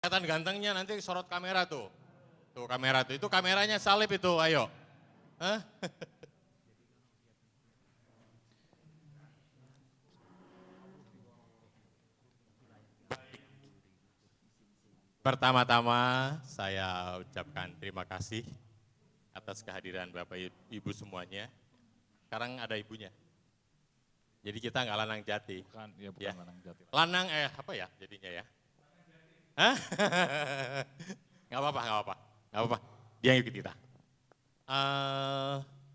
kelihatan gantengnya nanti sorot kamera tuh. Tuh kamera tuh, itu kameranya salib itu, ayo. Hah? Pertama-tama saya ucapkan terima kasih atas kehadiran Bapak Ibu semuanya. Sekarang ada ibunya. Jadi kita nggak lanang jati. Bukan, ya bukan Ya. lanang jati. Lanang apa ya jadinya ya? Hah? Nggak apa-apa, nggak apa-apa, nggak apa-apa. Dia yang ikut kita.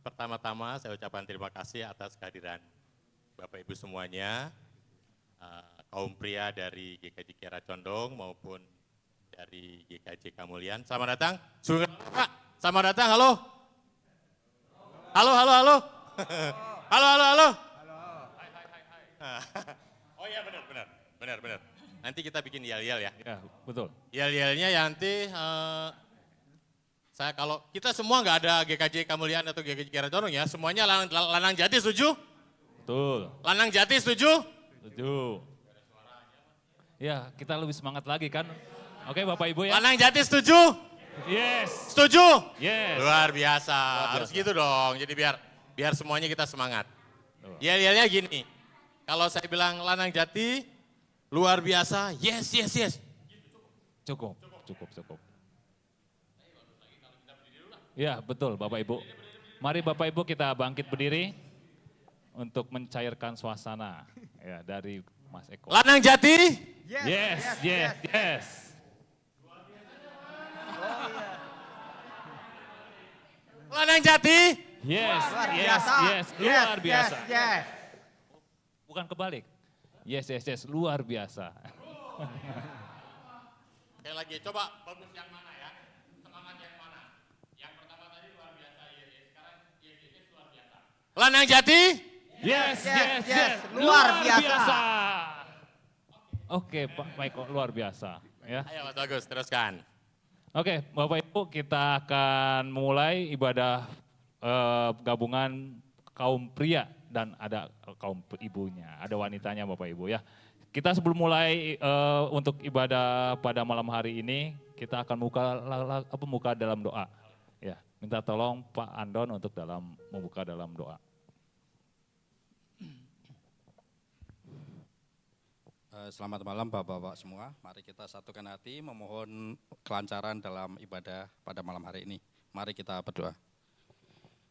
Pertama-tama saya ucapkan terima kasih atas kehadiran Bapak Ibu semuanya, kaum pria dari GKJ Kiara Condong maupun dari GKJ Kamulian. Selamat datang. Pak, selamat datang. Halo. Halo, halo, halo. Halo, halo, halo. Oh iya benar. Nanti kita bikin yel-yel ya. Ya, betul. Yel-yelnya nanti saya kalau kita semua nggak ada GKJ Kamulian atau GKJ Kiara Condong ya, semuanya lanang jati setuju? Betul. Lanang jati setuju? Setuju. Ya, kita lebih semangat lagi kan. Oke Bapak Ibu ya. Lanang jati setuju? Yes. Setuju? Yes. Luar biasa. Harus biasa. gitu dong. Jadi biar semuanya kita semangat. Tuh. Yel-yelnya gini. Kalau saya bilang lanang jati, luar biasa. Yes. Cukup. Ya, betul Bapak Ibu. Mari Bapak Ibu kita bangkit berdiri untuk mencairkan suasana ya dari Mas Eko. Lanang jati? Yes. Lanang jati? Yes. Luar biasa. Bukan kebalik. Yes, luar biasa. Sekali lagi, coba bagus yang mana ya? Semangat yang mana? Yang pertama tadi luar biasa, yes. Sekarang yes, luar biasa. Lanang jati? Yes. Luar biasa. Oke, Pak Maiko, luar biasa. Ya. Ayo Mas Bagus, teruskan. Oke, Bapak Ibu, kita akan memulai ibadah gabungan kaum pria dan ada kaum ibunya, ada wanitanya Bapak Ibu ya. Kita sebelum mulai untuk ibadah pada malam hari ini, kita akan membuka dalam doa. Ya, minta tolong Pak Andon untuk membuka dalam doa. Selamat malam Bapak-Bapak semua, mari kita satukan hati memohon kelancaran dalam ibadah pada malam hari ini. Mari kita berdoa.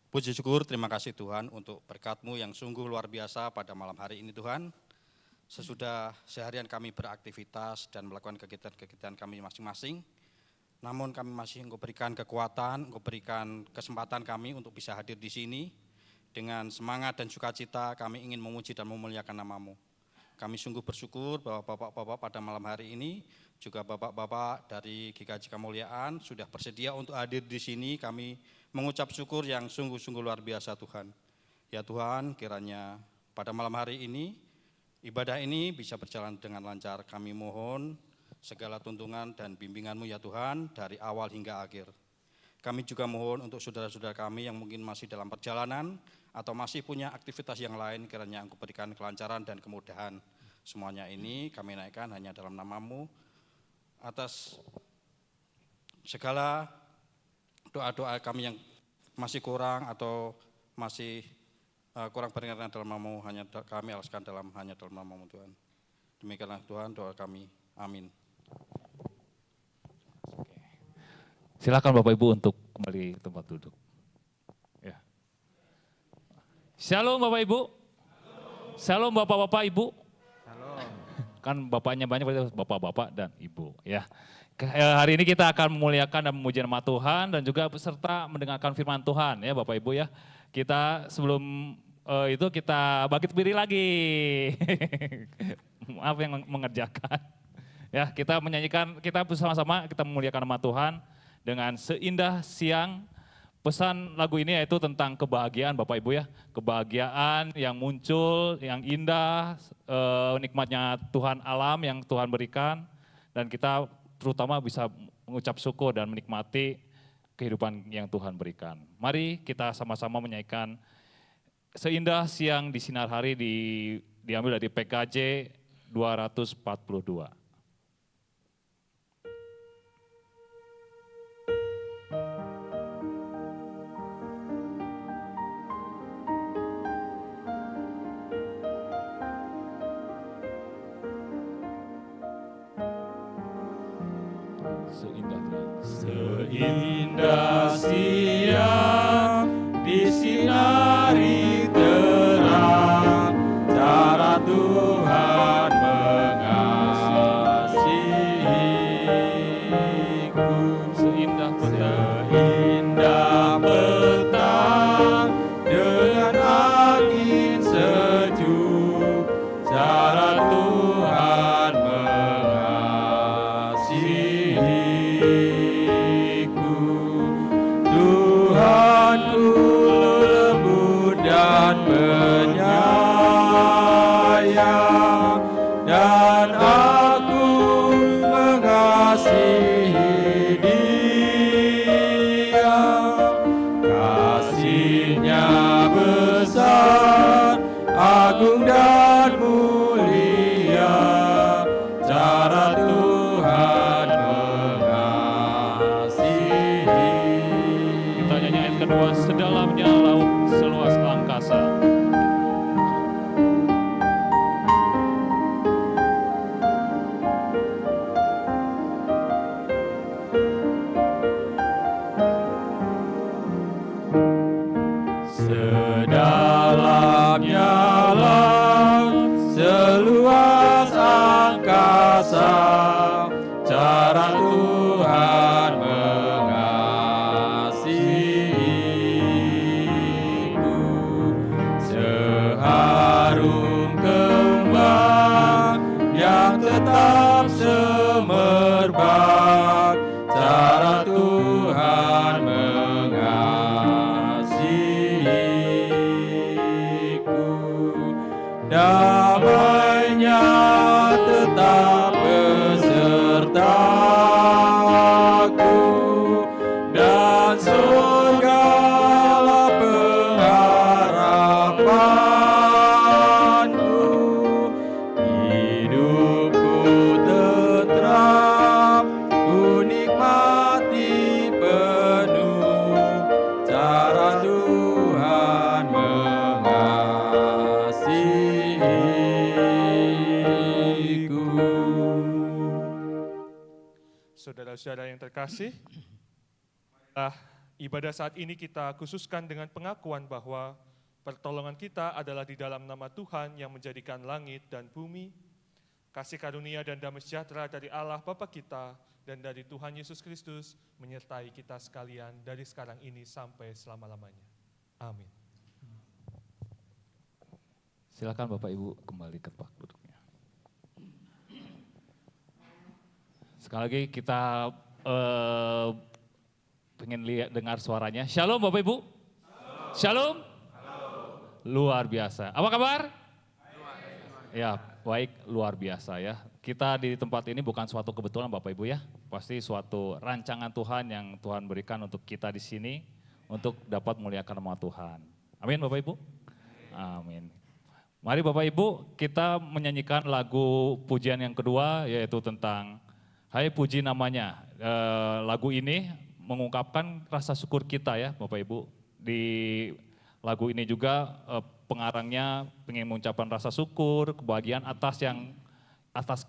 Puji syukur, terima kasih Tuhan untuk berkat-Mu yang sungguh luar biasa pada malam hari ini Tuhan. Sesudah seharian kami beraktivitas dan melakukan kegiatan-kegiatan kami masing-masing, namun kami masih Engkau berikan kekuatan, Engkau berikan kesempatan kami untuk bisa hadir di sini. Dengan semangat dan sukacita kami ingin memuji dan memuliakan nama-Mu. Kami sungguh bersyukur bahwa Bapak-Bapak pada malam hari ini, juga Bapak-Bapak dari GKJ Kemuliaan sudah bersedia untuk hadir di sini. Kami mengucap syukur yang sungguh-sungguh luar biasa Tuhan. Ya Tuhan, kiranya pada malam hari ini, ibadah ini bisa berjalan dengan lancar. Kami mohon segala tuntunan dan bimbingan-Mu ya Tuhan, dari awal hingga akhir. Kami juga mohon untuk saudara-saudara kami yang mungkin masih dalam perjalanan, atau masih punya aktivitas yang lain, kiranya Engkau berikan kelancaran dan kemudahan. Semuanya ini kami naikkan hanya dalam nama-Mu, atas segala doa-doa kami yang masih kurang atau masih kurang berkenan dalam nama-Mu, hanya kami alaskan hanya dalam nama-Mu Tuhan. Demikianlah Tuhan doa kami, amin. Silakan Bapak Ibu untuk kembali tempat duduk. Ya. Shalom Bapak Ibu. Shalom Bapak-Bapak Ibu. Shalom. Kan bapaknya banyak, berarti Bapak-Bapak dan Ibu. Ya. Hari ini kita akan memuliakan dan memuji nama Tuhan dan juga beserta mendengarkan firman Tuhan ya Bapak Ibu ya. Kita sebelum itu kita bangkit berdiri lagi. Maaf yang mengerjakan. Ya, kita menyanyikan, kita bersama-sama kita memuliakan nama Tuhan dengan seindah siang. Pesan lagu ini yaitu tentang kebahagiaan Bapak Ibu ya. Kebahagiaan yang muncul, yang indah, nikmatnya Tuhan alam yang Tuhan berikan. Dan kita terutama bisa mengucap syukur dan menikmati kehidupan yang Tuhan berikan. Mari kita sama-sama menyanyikan seindah siang di sinar hari diambil dari PKJ 242. Seindah siang disinari terang, cara Tuhan mengasihiku. Seindah petang dengan angin sejuk, cara Tuhan mengasihiku. Tuhanku lembut dan penyayang, dan aku mengasihi Dia. Kasih-Nya besar, agung dan mulia, cara Tuhan mengasihi. Kita nyanyi ayat kedua, sedalamnya laut seluas angkasa. Sedalamnya laut seluas angkasa, cara Tuhan mengasihiku. Seharum kembang yang tetap semerbak, cara Tuhan mengasihiku. Damai-Nya tetap besertaku, dan segala pengharapanku. Hidupku tentram, ku nikmati penuh, cara Tuhan mengasihiku. Saudara-saudara yang terkasih, ibadah saat ini kita khususkan dengan pengakuan bahwa pertolongan kita adalah di dalam nama Tuhan yang menjadikan langit dan bumi. Kasih karunia dan damai sejahtera dari Allah Bapa kita dan dari Tuhan Yesus Kristus menyertai kita sekalian dari sekarang ini sampai selama-lamanya. Amin. Silakan Bapak Ibu kembali ke tempat duduknya. Sekali lagi kita pengen dengar suaranya. Shalom Bapak Ibu. Shalom. Luar biasa. Apa kabar? Ya, baik, luar biasa ya. Kita di tempat ini bukan suatu kebetulan Bapak Ibu ya. Pasti suatu rancangan Tuhan yang Tuhan berikan untuk kita di sini untuk dapat memuliakan nama Tuhan. Amin Bapak Ibu. Amin. Mari Bapak Ibu kita menyanyikan lagu pujian yang kedua yaitu tentang Hai Puji Namanya. Lagu ini mengungkapkan rasa syukur kita ya Bapak Ibu. Di lagu ini juga pengarangnya ingin mengucapkan rasa syukur, kebahagiaan atas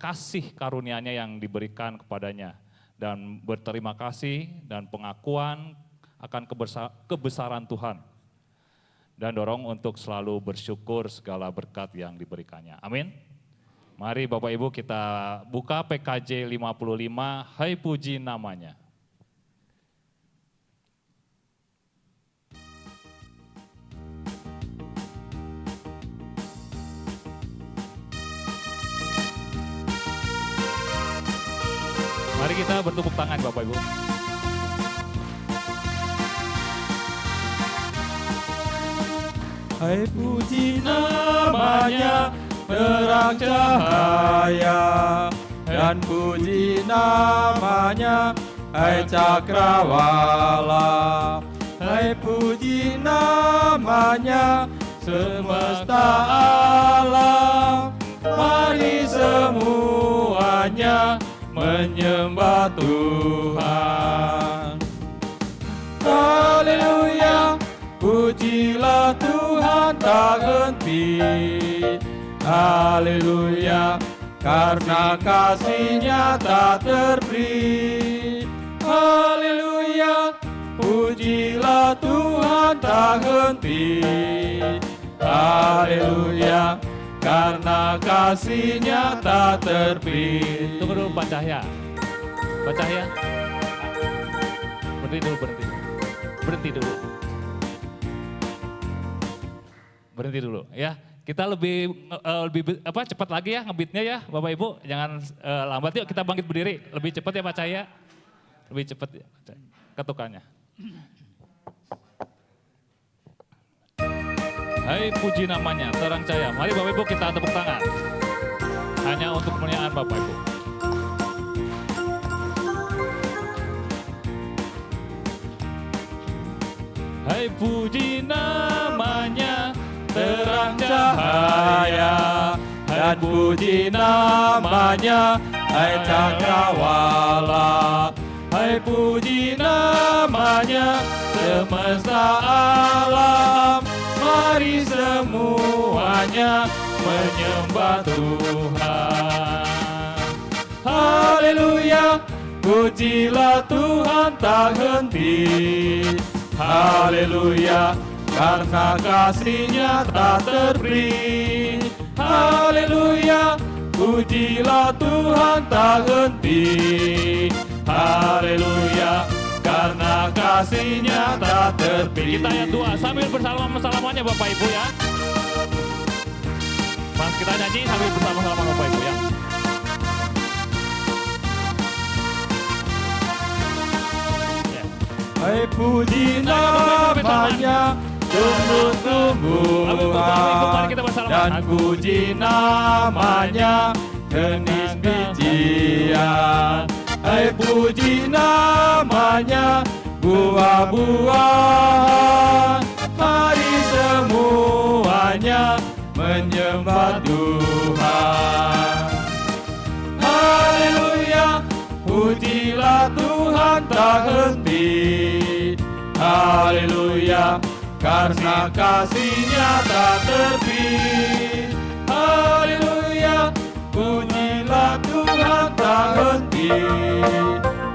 kasih karunia-Nya yang diberikan kepadanya. Dan berterima kasih dan pengakuan akan kebesaran Tuhan. Dan dorong untuk selalu bersyukur segala berkat yang diberikannya. Amin. Mari Bapak Ibu kita buka PKJ 55, Hai Puji Namanya. Mari kita bertepuk tangan Bapak Ibu. Hai puji namanya, terang cahaya, dan puji namanya, hai cakrawala. Hai puji namanya, semesta alam, mari semuanya menyembah Tuhan. Haleluya, pujilah Tuhan tak henti. Haleluya, karena kasih-Nya tak terberi. Haleluya, pujilah Tuhan tak henti. Haleluya, karena kasih-Nya tak terpi. Tunggu dulu Pak Cahya. Pak Cahya. Berhenti dulu. Berhenti dulu ya. Kita lebih cepat lagi ya ngebeatnya ya Bapak Ibu. Jangan lambat, yuk kita bangkit berdiri. Lebih cepat ya Pak Cahya. Lebih cepat ya ketukannya. Hai puji namanya, terang cahaya. Mari Bapak Ibu kita tepuk tangan. Hanya untuk kemuliaan Bapak Ibu. Hai puji namanya, terang cahaya. Dan puji namanya, hai cakrawala. Hai puji namanya, semesta alam. Mari semuanya menyembah Tuhan. Haleluya, pujilah Tuhan tak henti. Haleluya, karena kasih-Nya tak terperi. Haleluya, pujilah Tuhan tak henti. Haleluya, karena kasih-Nya tak terperi. Kita yang dua sambil bersalaman-salamannya Bapak Ibu ya. Mas kita nyanyi sambil bersama-sama Bapak Ibu ya. Hai puji namanya, tumbuh-tumbuhan. Dan puji namanya, jenis bijian. Hai puji namanya, buah-buahan. Mari semuanya menyembah Tuhan. Haleluya, pujilah Tuhan tak henti. Haleluya, karena kasih-Nya tak terpi. Haleluya, pujilah Tuhan tak henti.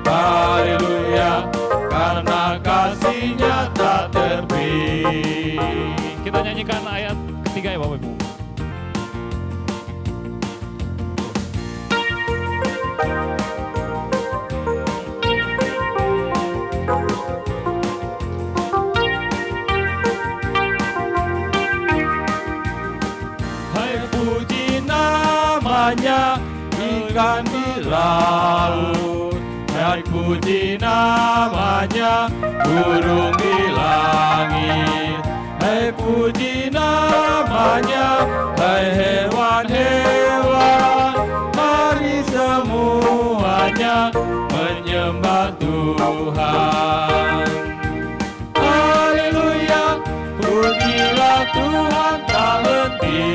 Haleluya, karena kasih-Nya tak terpi. Kita nyanyikan ayat ketiga ya Bapak Ibu. Ikan di laut, dan puji namanya burung di langit. Hai puji namanya, hai hewan-hewan. Mari semuanya menyembah Tuhan. Haleluya, pujilah Tuhan tak henti.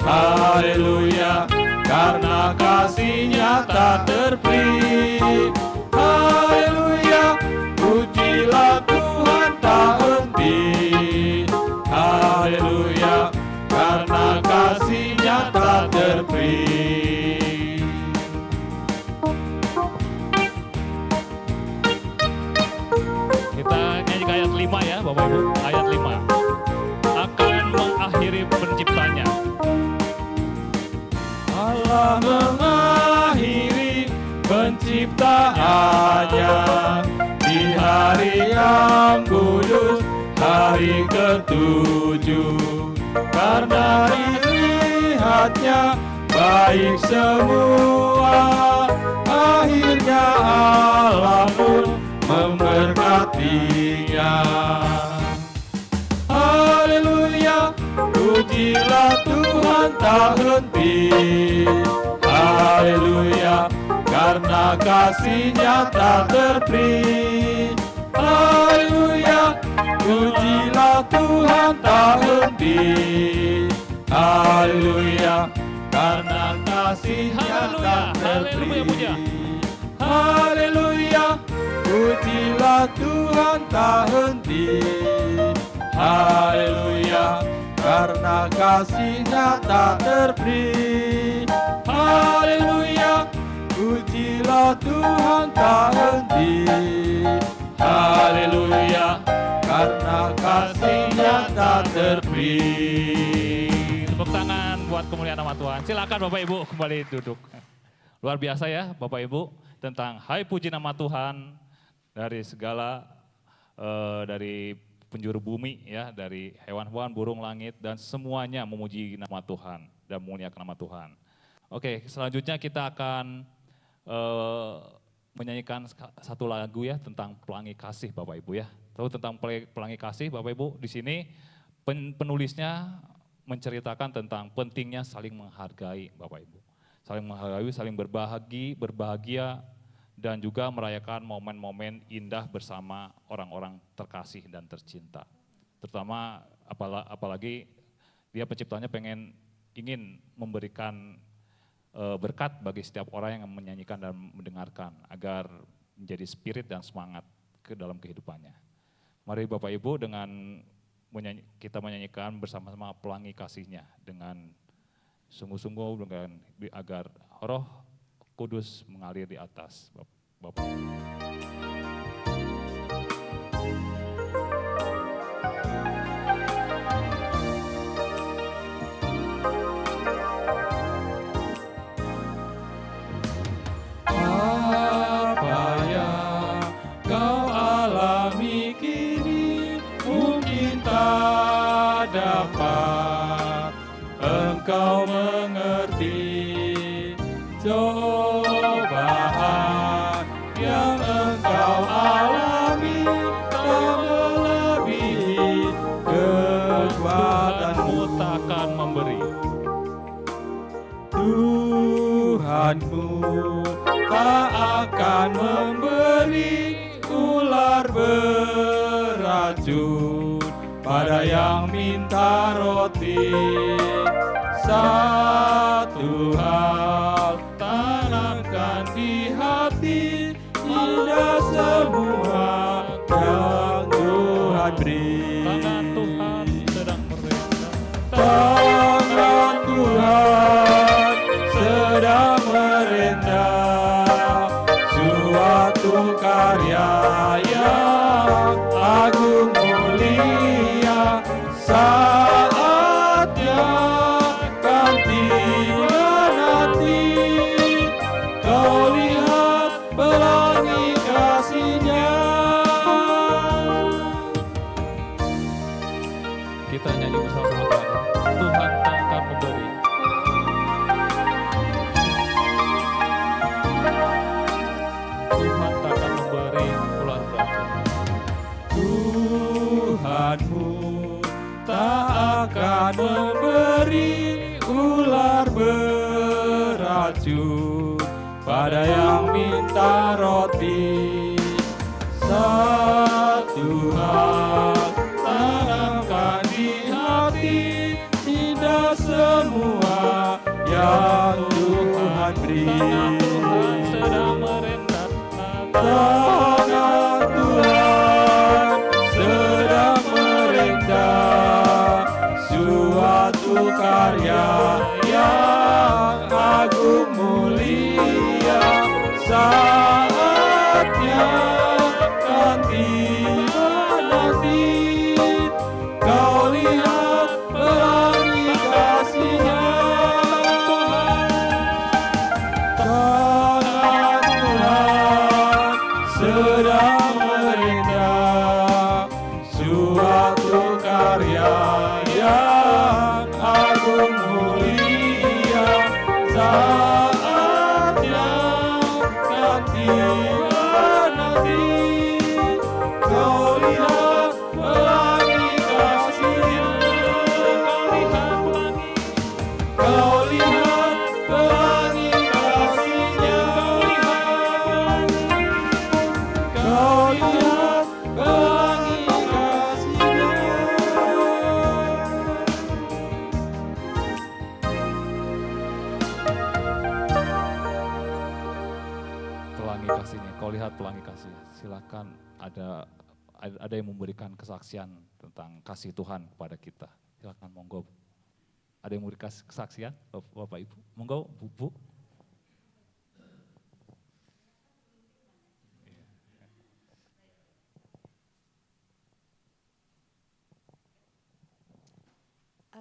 Haleluya, karena kasih-Nya tak terperi. Haleluya, pujilah Tuhan tak henti. Haleluya, karena kasih-Nya tak terperi. Kita nyanyi ke ayat 5 ya Bapak Ibu. Ayat 5. Akan mengakhiri penciptanya. Allah mengakhiri penciptaannya di hari yang kudus, hari ketujuh. Karena dilihatnya baik semua, akhirnya Allah pun memberkatinya. Haleluya, pujilah Tuhan tak henti. Haleluya, karena kasih-Nya tak terperi. Haleluya, pujilah Tuhan tak henti. Haleluya, karena kasih-Nya tak terperi. Haleluya, pujilah Tuhan tak henti. Haleluya, karena kasih-Nya tak terperi. Haleluya, pujilah Tuhan tak henti. Haleluya, karena kasih-Nya tak terberi. Tepuk tangan buat kemuliaan nama Tuhan. Silakan Bapak Ibu kembali duduk. Luar biasa ya Bapak Ibu tentang hai puji nama Tuhan dari segala dari penjuru bumi ya, dari hewan-hewan, burung langit dan semuanya memuji nama Tuhan dan memuliakan nama Tuhan. Oke, selanjutnya kita akan menyanyikan satu lagu ya tentang pelangi kasih Bapak Ibu ya. Tahu tentang pelangi kasih Bapak Ibu? Di sini penulisnya menceritakan tentang pentingnya saling menghargai Bapak Ibu. Saling menghargai, saling berbahagia dan juga merayakan momen-momen indah bersama orang-orang terkasih dan tercinta. Terutama apalagi dia penciptanya ingin memberikan berkat bagi setiap orang yang menyanyikan dan mendengarkan agar menjadi spirit dan semangat ke dalam kehidupannya. Mari Bapak Ibu kita menyanyikan bersama-sama pelangi kasih-Nya dengan sungguh-sungguh dengan agar Roh Kudus mengalir di atas Bapak. Apa yang kau alami kini mungkin tak dapat engkau mengerti. Cobaan yang engkau alami tak melebihi kekuatanmu. Takkan memberi. Tuhanmu tak akan memberi ular beracun pada yang minta roti. Satu hal tanamkan di hati, indah semua yang Tuhan beri. Tangan Tuhan sedang merentah. Tangan Tuhan sedang merentah suatu karya yang agung mulia. Saatnya kan tiba nanti, kau lihat pelangi kasih-Nya. Kita nyanyi bersama-sama Tuhan. Tuhan tak akan memberi. Tuhan tak akan memberi ular beracun. Tuhanmu tak akan memberi ular beracun pada yang minta roti. Satu hal tanamkan di hati, indah semua yang Tuhan beri. Tuhan sedang merentah. Tangan Tuhan sedang merentah suatu karya yang agung mulia. Saatnya kan tiba nanti, kau lihat pelangi kasih-Nya. Tangan Tuhan sedang merentah suatu karya yang agung mulia. Saatnya kan tiba nanti, kau lihat pelangi kasih-Nya. Kau lihat pelangi kasih-Nya. Kau lihat pelangi kasih-Nya. Pelangi kasih-Nya, kau lihat pelangi kasih. Silakan ada yang memberikan kesaksian tentang kasih Tuhan kepada kita. Silakan monggo. Ada yang memberikan kesaksian Bapak Ibu? Monggo Bu.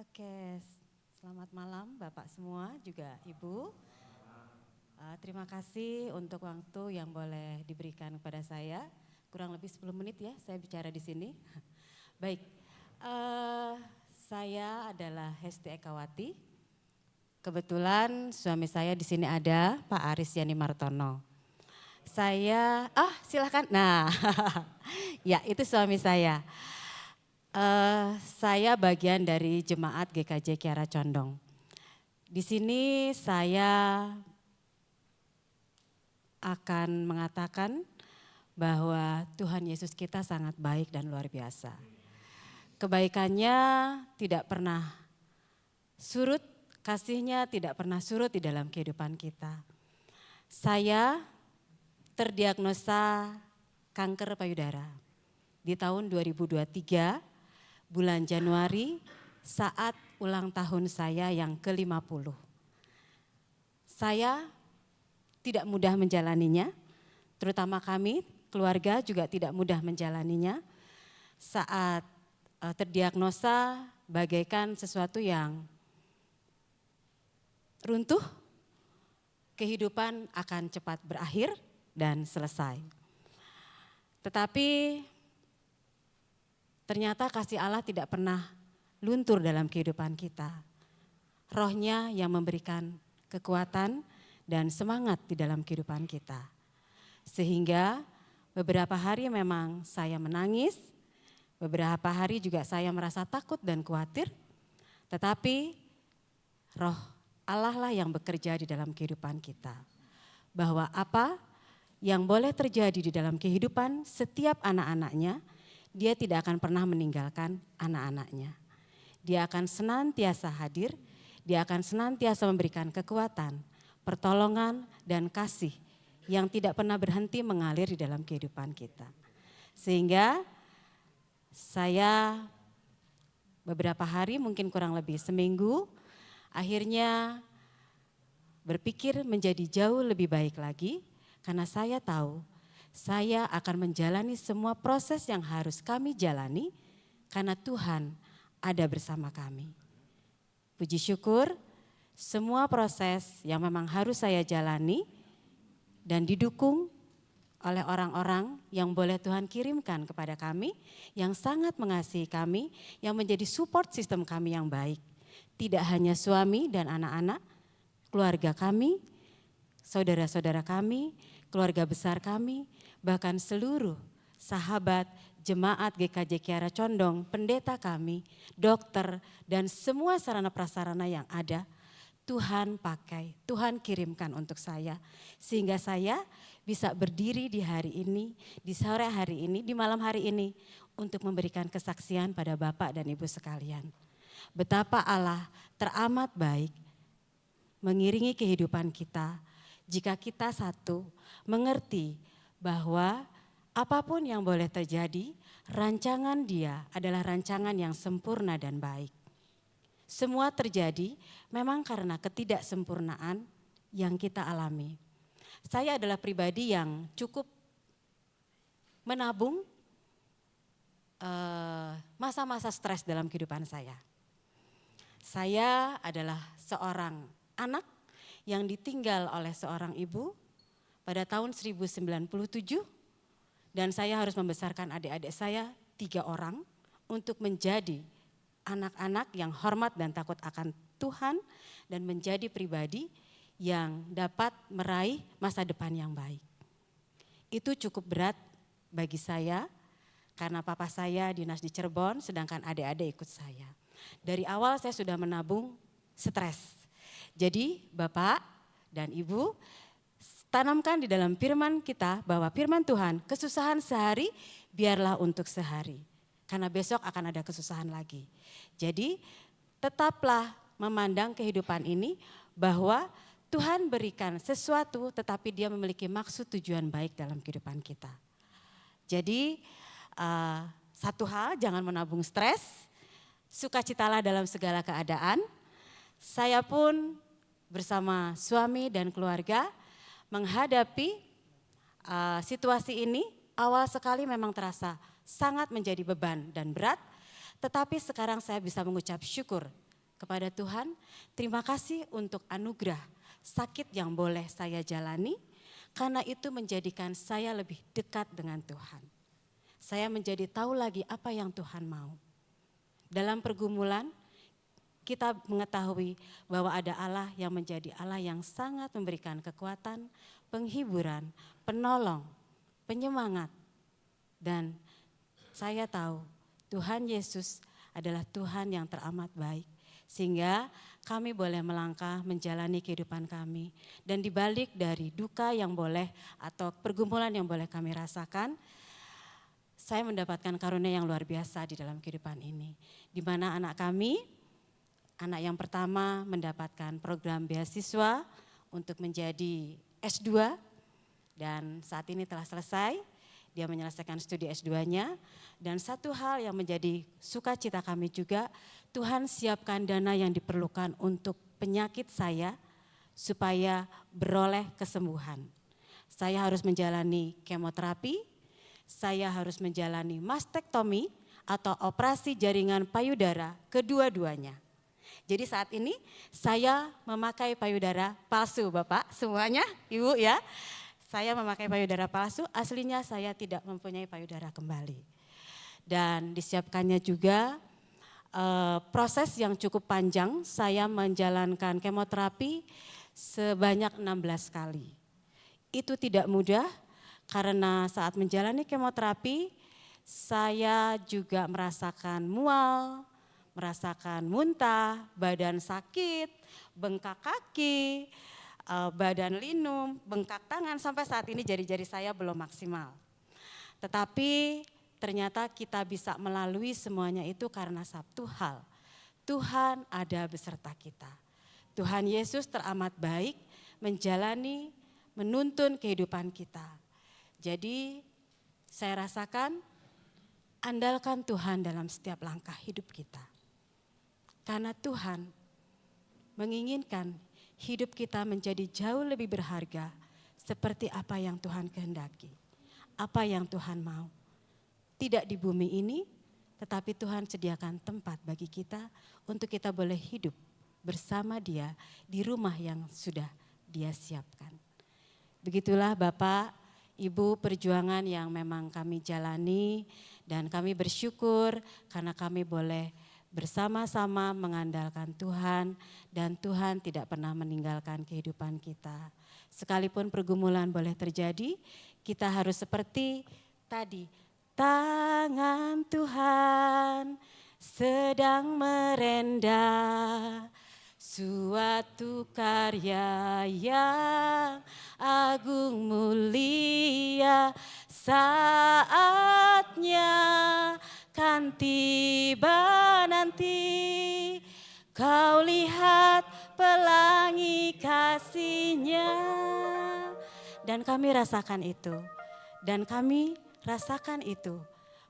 Oke, selamat malam Bapak semua, juga Ibu. Terima kasih untuk waktu yang boleh diberikan kepada saya. Kurang lebih 10 menit ya saya bicara di sini. Baik, saya adalah Hesti Ekawati. Kebetulan suami saya di sini ada Pak Aris Yani Martono. Saya, silakan. Nah, ya itu suami saya. Saya bagian dari jemaat GKJ Kiara Condong. Di sini saya akan mengatakan bahwa Tuhan Yesus kita sangat baik dan luar biasa. Kebaikannya tidak pernah surut, kasihnya tidak pernah surut di dalam kehidupan kita. Saya terdiagnosa kanker payudara di tahun 2023 bulan Januari saat ulang tahun saya yang ke-50. Saya tidak mudah menjalaninya, terutama kami, keluarga juga tidak mudah menjalaninya. Saat terdiagnosa bagaikan sesuatu yang runtuh, kehidupan akan cepat berakhir dan selesai. Tetapi ternyata kasih Allah tidak pernah luntur dalam kehidupan kita. Rohnya yang memberikan kekuatan dan semangat di dalam kehidupan kita. Sehingga beberapa hari memang saya menangis, beberapa hari juga saya merasa takut dan khawatir. Tetapi roh Allah lah yang bekerja di dalam kehidupan kita. Bahwa apa yang boleh terjadi di dalam kehidupan setiap anak-anaknya, dia tidak akan pernah meninggalkan anak-anaknya. Dia akan senantiasa hadir, dia akan senantiasa memberikan kekuatan, pertolongan dan kasih yang tidak pernah berhenti mengalir di dalam kehidupan kita. Sehingga saya beberapa hari, mungkin kurang lebih seminggu, akhirnya berpikir menjadi jauh lebih baik lagi karena saya tahu saya akan menjalani semua proses yang harus kami jalani karena Tuhan ada bersama kami. Puji syukur, semua proses yang memang harus saya jalani dan didukung oleh orang-orang yang boleh Tuhan kirimkan kepada kami, yang sangat mengasihi kami, yang menjadi support sistem kami yang baik. Tidak hanya suami dan anak-anak, keluarga kami, saudara-saudara kami, keluarga besar kami, bahkan seluruh sahabat, jemaat GKJ Kiara Condong, pendeta kami, dokter, dan semua sarana prasarana yang ada, Tuhan pakai, Tuhan kirimkan untuk saya. Sehingga saya bisa berdiri di hari ini, di sore hari ini, di malam hari ini, untuk memberikan kesaksian pada Bapak dan Ibu sekalian. Betapa Allah teramat baik mengiringi kehidupan kita, jika kita satu mengerti bahwa apapun yang boleh terjadi, rancangan Dia adalah rancangan yang sempurna dan baik. Semua terjadi memang karena ketidaksempurnaan yang kita alami. Saya adalah pribadi yang cukup menabung masa-masa stres dalam kehidupan saya. Saya adalah seorang anak yang ditinggal oleh seorang ibu pada tahun 1097 dan saya harus membesarkan adik-adik saya 3 orang untuk menjadi anak-anak yang hormat dan takut akan Tuhan dan menjadi pribadi yang dapat meraih masa depan yang baik. Itu cukup berat bagi saya karena papa saya dinas di Cirebon sedangkan adik-adik ikut saya. Dari awal saya sudah menabung stres. Jadi Bapak dan Ibu tanamkan di dalam firman kita bahwa firman Tuhan kesusahan sehari biarlah untuk sehari. Karena besok akan ada kesusahan lagi. Jadi tetaplah memandang kehidupan ini bahwa Tuhan berikan sesuatu tetapi Dia memiliki maksud tujuan baik dalam kehidupan kita. Jadi satu hal, jangan menabung stres, sukacitalah dalam segala keadaan. Saya pun bersama suami dan keluarga menghadapi situasi ini awal sekali memang terasa sangat menjadi beban dan berat, tetapi sekarang saya bisa mengucap syukur kepada Tuhan, terima kasih untuk anugerah sakit yang boleh saya jalani, karena itu menjadikan saya lebih dekat dengan Tuhan. Saya menjadi tahu lagi apa yang Tuhan mau. Dalam pergumulan, kita mengetahui bahwa ada Allah yang menjadi Allah yang sangat memberikan kekuatan, penghiburan, penolong, penyemangat. Dan saya tahu Tuhan Yesus adalah Tuhan yang teramat baik. Sehingga kami boleh melangkah menjalani kehidupan kami. Dan dibalik dari duka yang boleh atau pergumulan yang boleh kami rasakan, saya mendapatkan karunia yang luar biasa di dalam kehidupan ini. Di mana anak kami, anak yang pertama mendapatkan program beasiswa untuk menjadi S2 dan saat ini telah selesai, dia menyelesaikan studi S2-nya. Dan satu hal yang menjadi sukacita kami juga, Tuhan siapkan dana yang diperlukan untuk penyakit saya supaya beroleh kesembuhan. Saya harus menjalani kemoterapi, saya harus menjalani mastektomi atau operasi jaringan payudara kedua-duanya. Jadi saat ini saya memakai payudara palsu Bapak, semuanya Ibu ya. Saya memakai payudara palsu, aslinya saya tidak mempunyai payudara kembali. Dan disiapkannya juga proses yang cukup panjang, saya menjalankan kemoterapi sebanyak 16 kali. Itu tidak mudah karena saat menjalani kemoterapi saya juga merasakan mual, merasakan muntah, badan sakit, bengkak kaki, badan linum, bengkak tangan, sampai saat ini jari-jari saya belum maksimal. Tetapi ternyata kita bisa melalui semuanya itu karena satu hal, Tuhan ada beserta kita. Tuhan Yesus teramat baik menjalani, menuntun kehidupan kita. Jadi saya rasakan andalkan Tuhan dalam setiap langkah hidup kita. Karena Tuhan menginginkan hidup kita menjadi jauh lebih berharga seperti apa yang Tuhan kehendaki, apa yang Tuhan mau. Tidak di bumi ini, tetapi Tuhan sediakan tempat bagi kita untuk kita boleh hidup bersama Dia di rumah yang sudah Dia siapkan. Begitulah Bapak, Ibu, perjuangan yang memang kami jalani dan kami bersyukur karena kami boleh bersama-sama mengandalkan Tuhan dan Tuhan tidak pernah meninggalkan kehidupan kita. Sekalipun pergumulan boleh terjadi, kita harus seperti tadi, tangan Tuhan sedang merendah, suatu karya yang agung mulia, saatnya kan tiba nanti, kau lihat pelangi kasih-Nya. Dan kami rasakan itu, dan kami rasakan itu,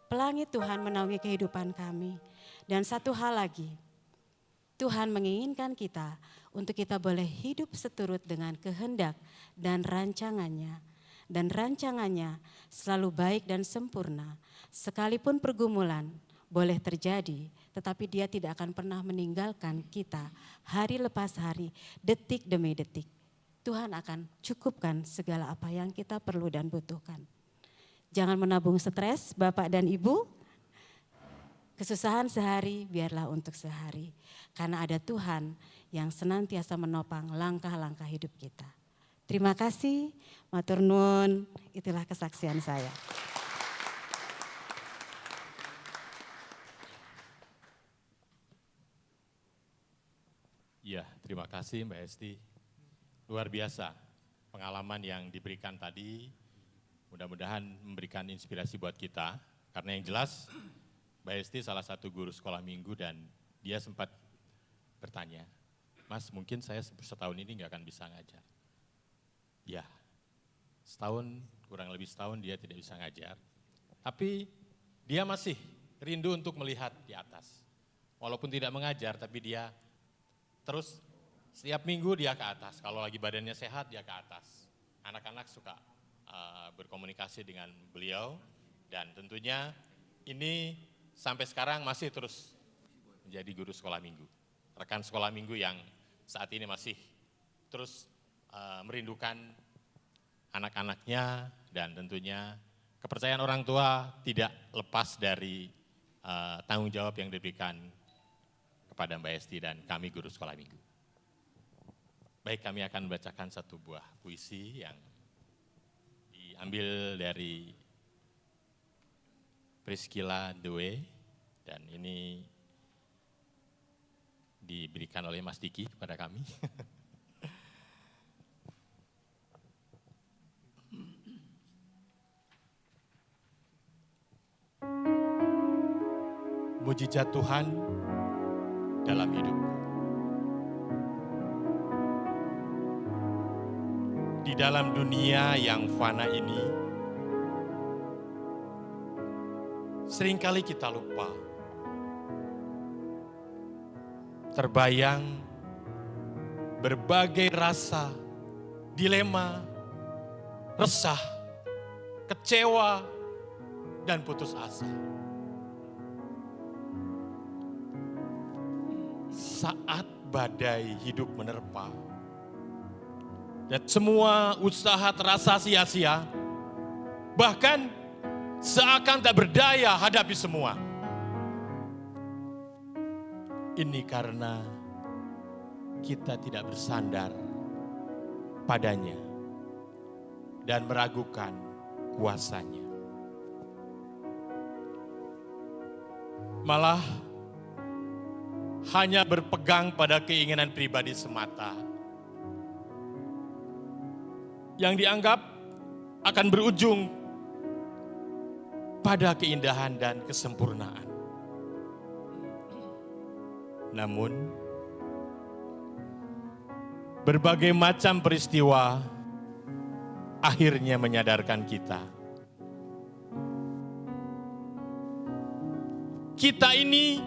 pelangi Tuhan menaungi kehidupan kami. Dan satu hal lagi, Tuhan menginginkan kita untuk kita boleh hidup seturut dengan kehendak dan rancangannya. Dan rancangannya selalu baik dan sempurna. Sekalipun pergumulan boleh terjadi, tetapi Dia tidak akan pernah meninggalkan kita hari lepas hari, detik demi detik. Tuhan akan cukupkan segala apa yang kita perlu dan butuhkan. Jangan menabung stres Bapak dan Ibu. Kesusahan sehari biarlah untuk sehari. Karena ada Tuhan yang senantiasa menopang langkah-langkah hidup kita. Terima kasih, matur nuwun, itulah kesaksian saya. Ya, terima kasih Mbak Esti. Luar biasa pengalaman yang diberikan tadi. Mudah-mudahan memberikan inspirasi buat kita. Karena yang jelas Mbak Esti salah satu guru sekolah minggu dan dia sempat bertanya, Mas mungkin saya setahun ini nggak akan bisa ngajar. Ya, kurang lebih setahun dia tidak bisa ngajar. Tapi dia masih rindu untuk melihat di atas. Walaupun tidak mengajar tapi dia terus setiap minggu dia ke atas. Kalau lagi badannya sehat dia ke atas. Anak-anak suka berkomunikasi dengan beliau dan tentunya ini sampai sekarang masih terus menjadi guru sekolah minggu. rekan sekolah minggu yang saat ini masih terus merindukan anak-anaknya, dan tentunya kepercayaan orang tua tidak lepas dari tanggung jawab yang diberikan kepada Mbak Esti dan kami guru sekolah minggu. Baik, kami akan membacakan satu buah puisi yang diambil dari Priscilla Dwe, dan ini diberikan oleh Mas Diki kepada kami. Mujizat Tuhan dalam hidupku. Di dalam dunia yang fana ini, seringkali kita lupa. Terbayang berbagai rasa, dilema, resah, kecewa, dan putus asa. Saat badai hidup menerpa, dan semua usaha terasa sia-sia, bahkan seakan tak berdaya hadapi semua. Ini karena kita tidak bersandar padanya dan meragukan kuasanya. Malah hanya berpegang pada keinginan pribadi semata yang dianggap akan berujung pada keindahan dan kesempurnaan. Namun, berbagai macam peristiwa akhirnya menyadarkan kita ini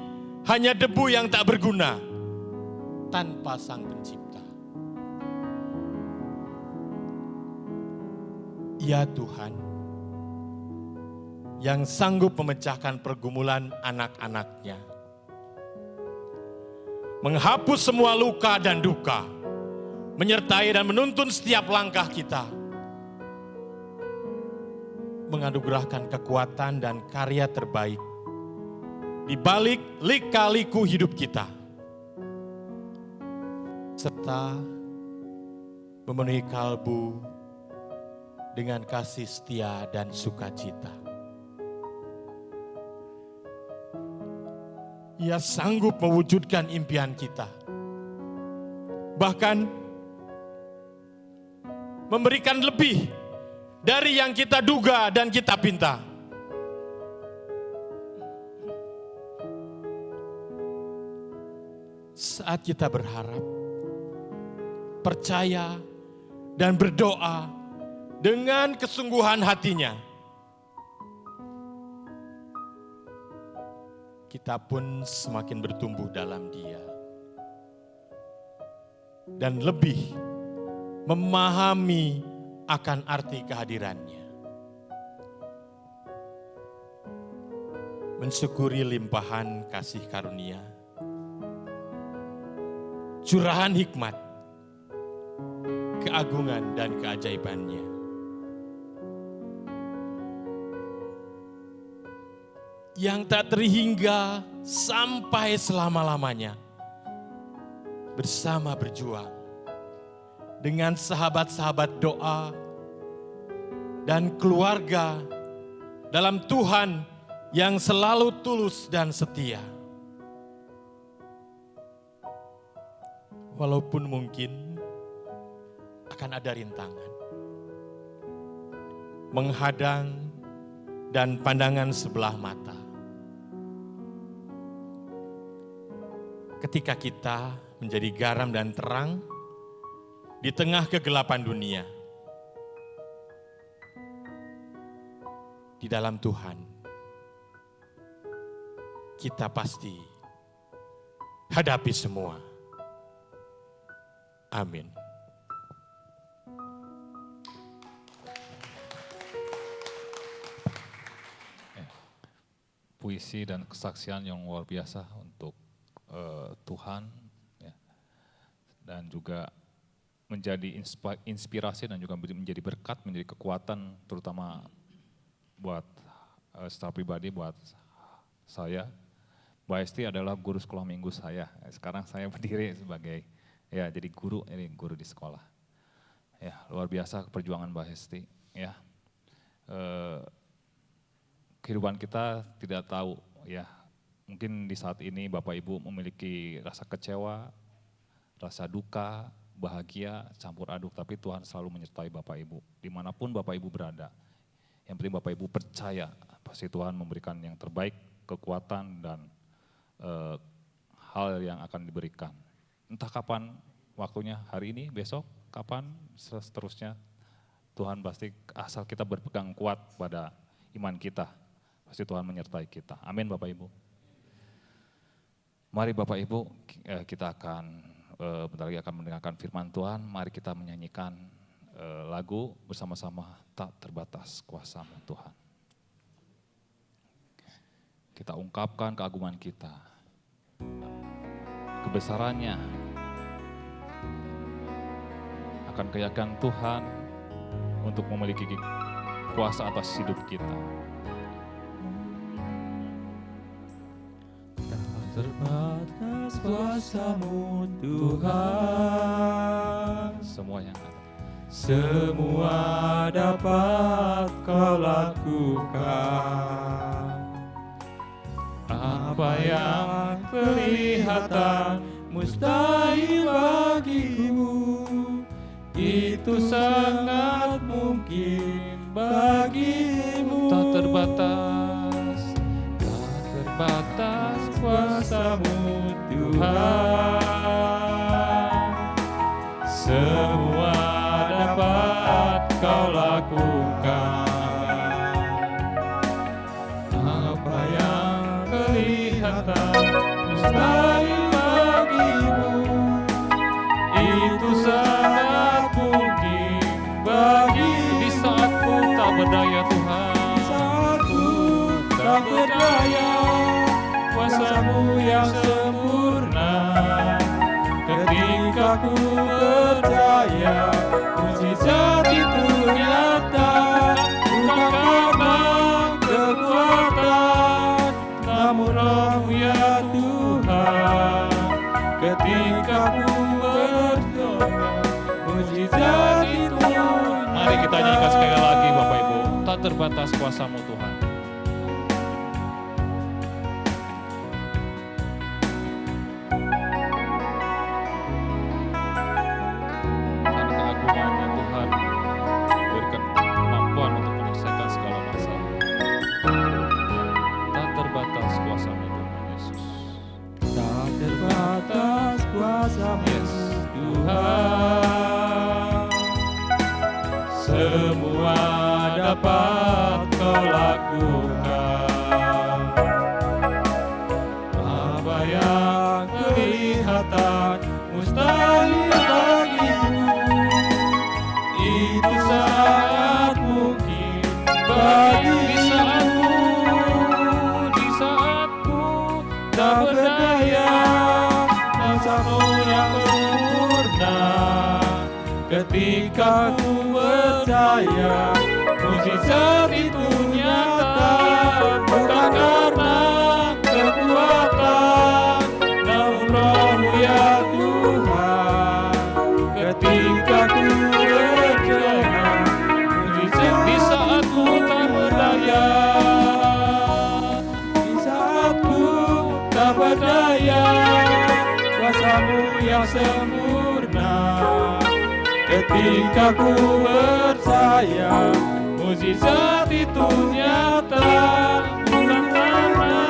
hanya debu yang tak berguna tanpa Sang Pencipta. Ya Tuhan, yang sanggup memecahkan pergumulan anak-anaknya, menghapus semua luka dan duka, menyertai dan menuntun setiap langkah kita, menganugerahkan kekuatan dan karya terbaik di balik lika-liku hidup kita, serta memenuhi kalbu dengan kasih setia dan sukacita. Ia sanggup mewujudkan impian kita, bahkan memberikan lebih dari yang kita duga dan kita pinta. Saat kita berharap, percaya, dan berdoa dengan kesungguhan hatinya, kita pun semakin bertumbuh dalam Dia dan lebih memahami akan arti kehadirannya. Mensyukuri limpahan kasih karunia, curahan hikmat, keagungan dan keajaibannya. Yang tak terhingga sampai selama-lamanya. Bersama berjuang dengan sahabat-sahabat doa dan keluarga dalam Tuhan yang selalu tulus dan setia. Walaupun mungkin akan ada rintangan, menghadang, dan pandangan sebelah mata. Ketika kita menjadi garam dan terang di tengah kegelapan dunia, di dalam Tuhan, kita pasti hadapi semua. Amin. Puisi dan kesaksian yang luar biasa untuk Tuhan dan juga menjadi inspirasi dan juga menjadi berkat, menjadi kekuatan terutama buat secara pribadi buat saya. Mbak Esti adalah guru sekolah minggu saya. Sekarang saya berdiri sebagai jadi guru di sekolah. Ya, luar biasa perjuangan Mbak Esti. Ya, kehidupan kita tidak tahu ya. Mungkin di saat ini Bapak Ibu memiliki rasa kecewa, rasa duka, bahagia, campur aduk, tapi Tuhan selalu menyertai Bapak Ibu. Dimanapun Bapak Ibu berada, yang penting Bapak Ibu percaya, pasti Tuhan memberikan yang terbaik, kekuatan dan hal yang akan diberikan. Entah kapan waktunya, hari ini, besok, kapan, seterusnya, Tuhan pasti asal kita berpegang kuat pada iman kita, pasti Tuhan menyertai kita. Amin Bapak Ibu. Mari Bapak Ibu, kita akan bentar lagi akan mendengarkan firman Tuhan. Mari kita menyanyikan lagu bersama-sama, Tak Terbatas Kuasa-Mu Tuhan. Kita ungkapkan keagungan kita, kebesarannya, akan keyakinan Tuhan untuk memiliki kuasa atas hidup kita. Terbatas kuasa-Mu Tuhan, Semua yang ada, semua dapat Kau lakukan. Apa yang kelihatan mustahil bagiku, itu sangat mungkin bagimu. tak terbatas Kuasa-Mu Tuhan, semua dapat Kau lakukan. Apa yang kelihatan mustahil bagimu, itu sangat mungkin bagimu. di saat ku tak berdaya Tuhan, Di saat ku tak berdaya, kuasa-Mu yang sempurna. Ketika ku percaya, mujizat itu nyata. Bukan karena kekuatan, namun Roh-Mu ya Tuhan. Ketika ku berdoa, mujizat itu nyata. mari kita nyanyikan sekali lagi Bapak Ibu. Tak terbatas kuasa-Mu Tuhan. Karena keagungannya Tuhan berikan kemampuan untuk menyelesaikan segala masalah. Tak terbatas kuasa-Mu Tuhan Yesus. Tak terbatas kuasa-Mu Yes. Tuhan, semua dapat Kau lakukan. Apa yang kelihatan mustahil bagimu, itu sangat mungkin bagimu. Di saatku tak berdaya, kuasa-Mu yang sempurna. Ketika ku percaya, mujizat itu nyata. Bukan karena kekuatan, namun Roh-Mu ya Tuhan. Ketika ku percaya, mujizat Di saat ku tak berdaya, di saat ku tak berdaya, kuasa-Mu yang sempurna. Ketika ku percaya, mujizat itu nyata. Bukan karena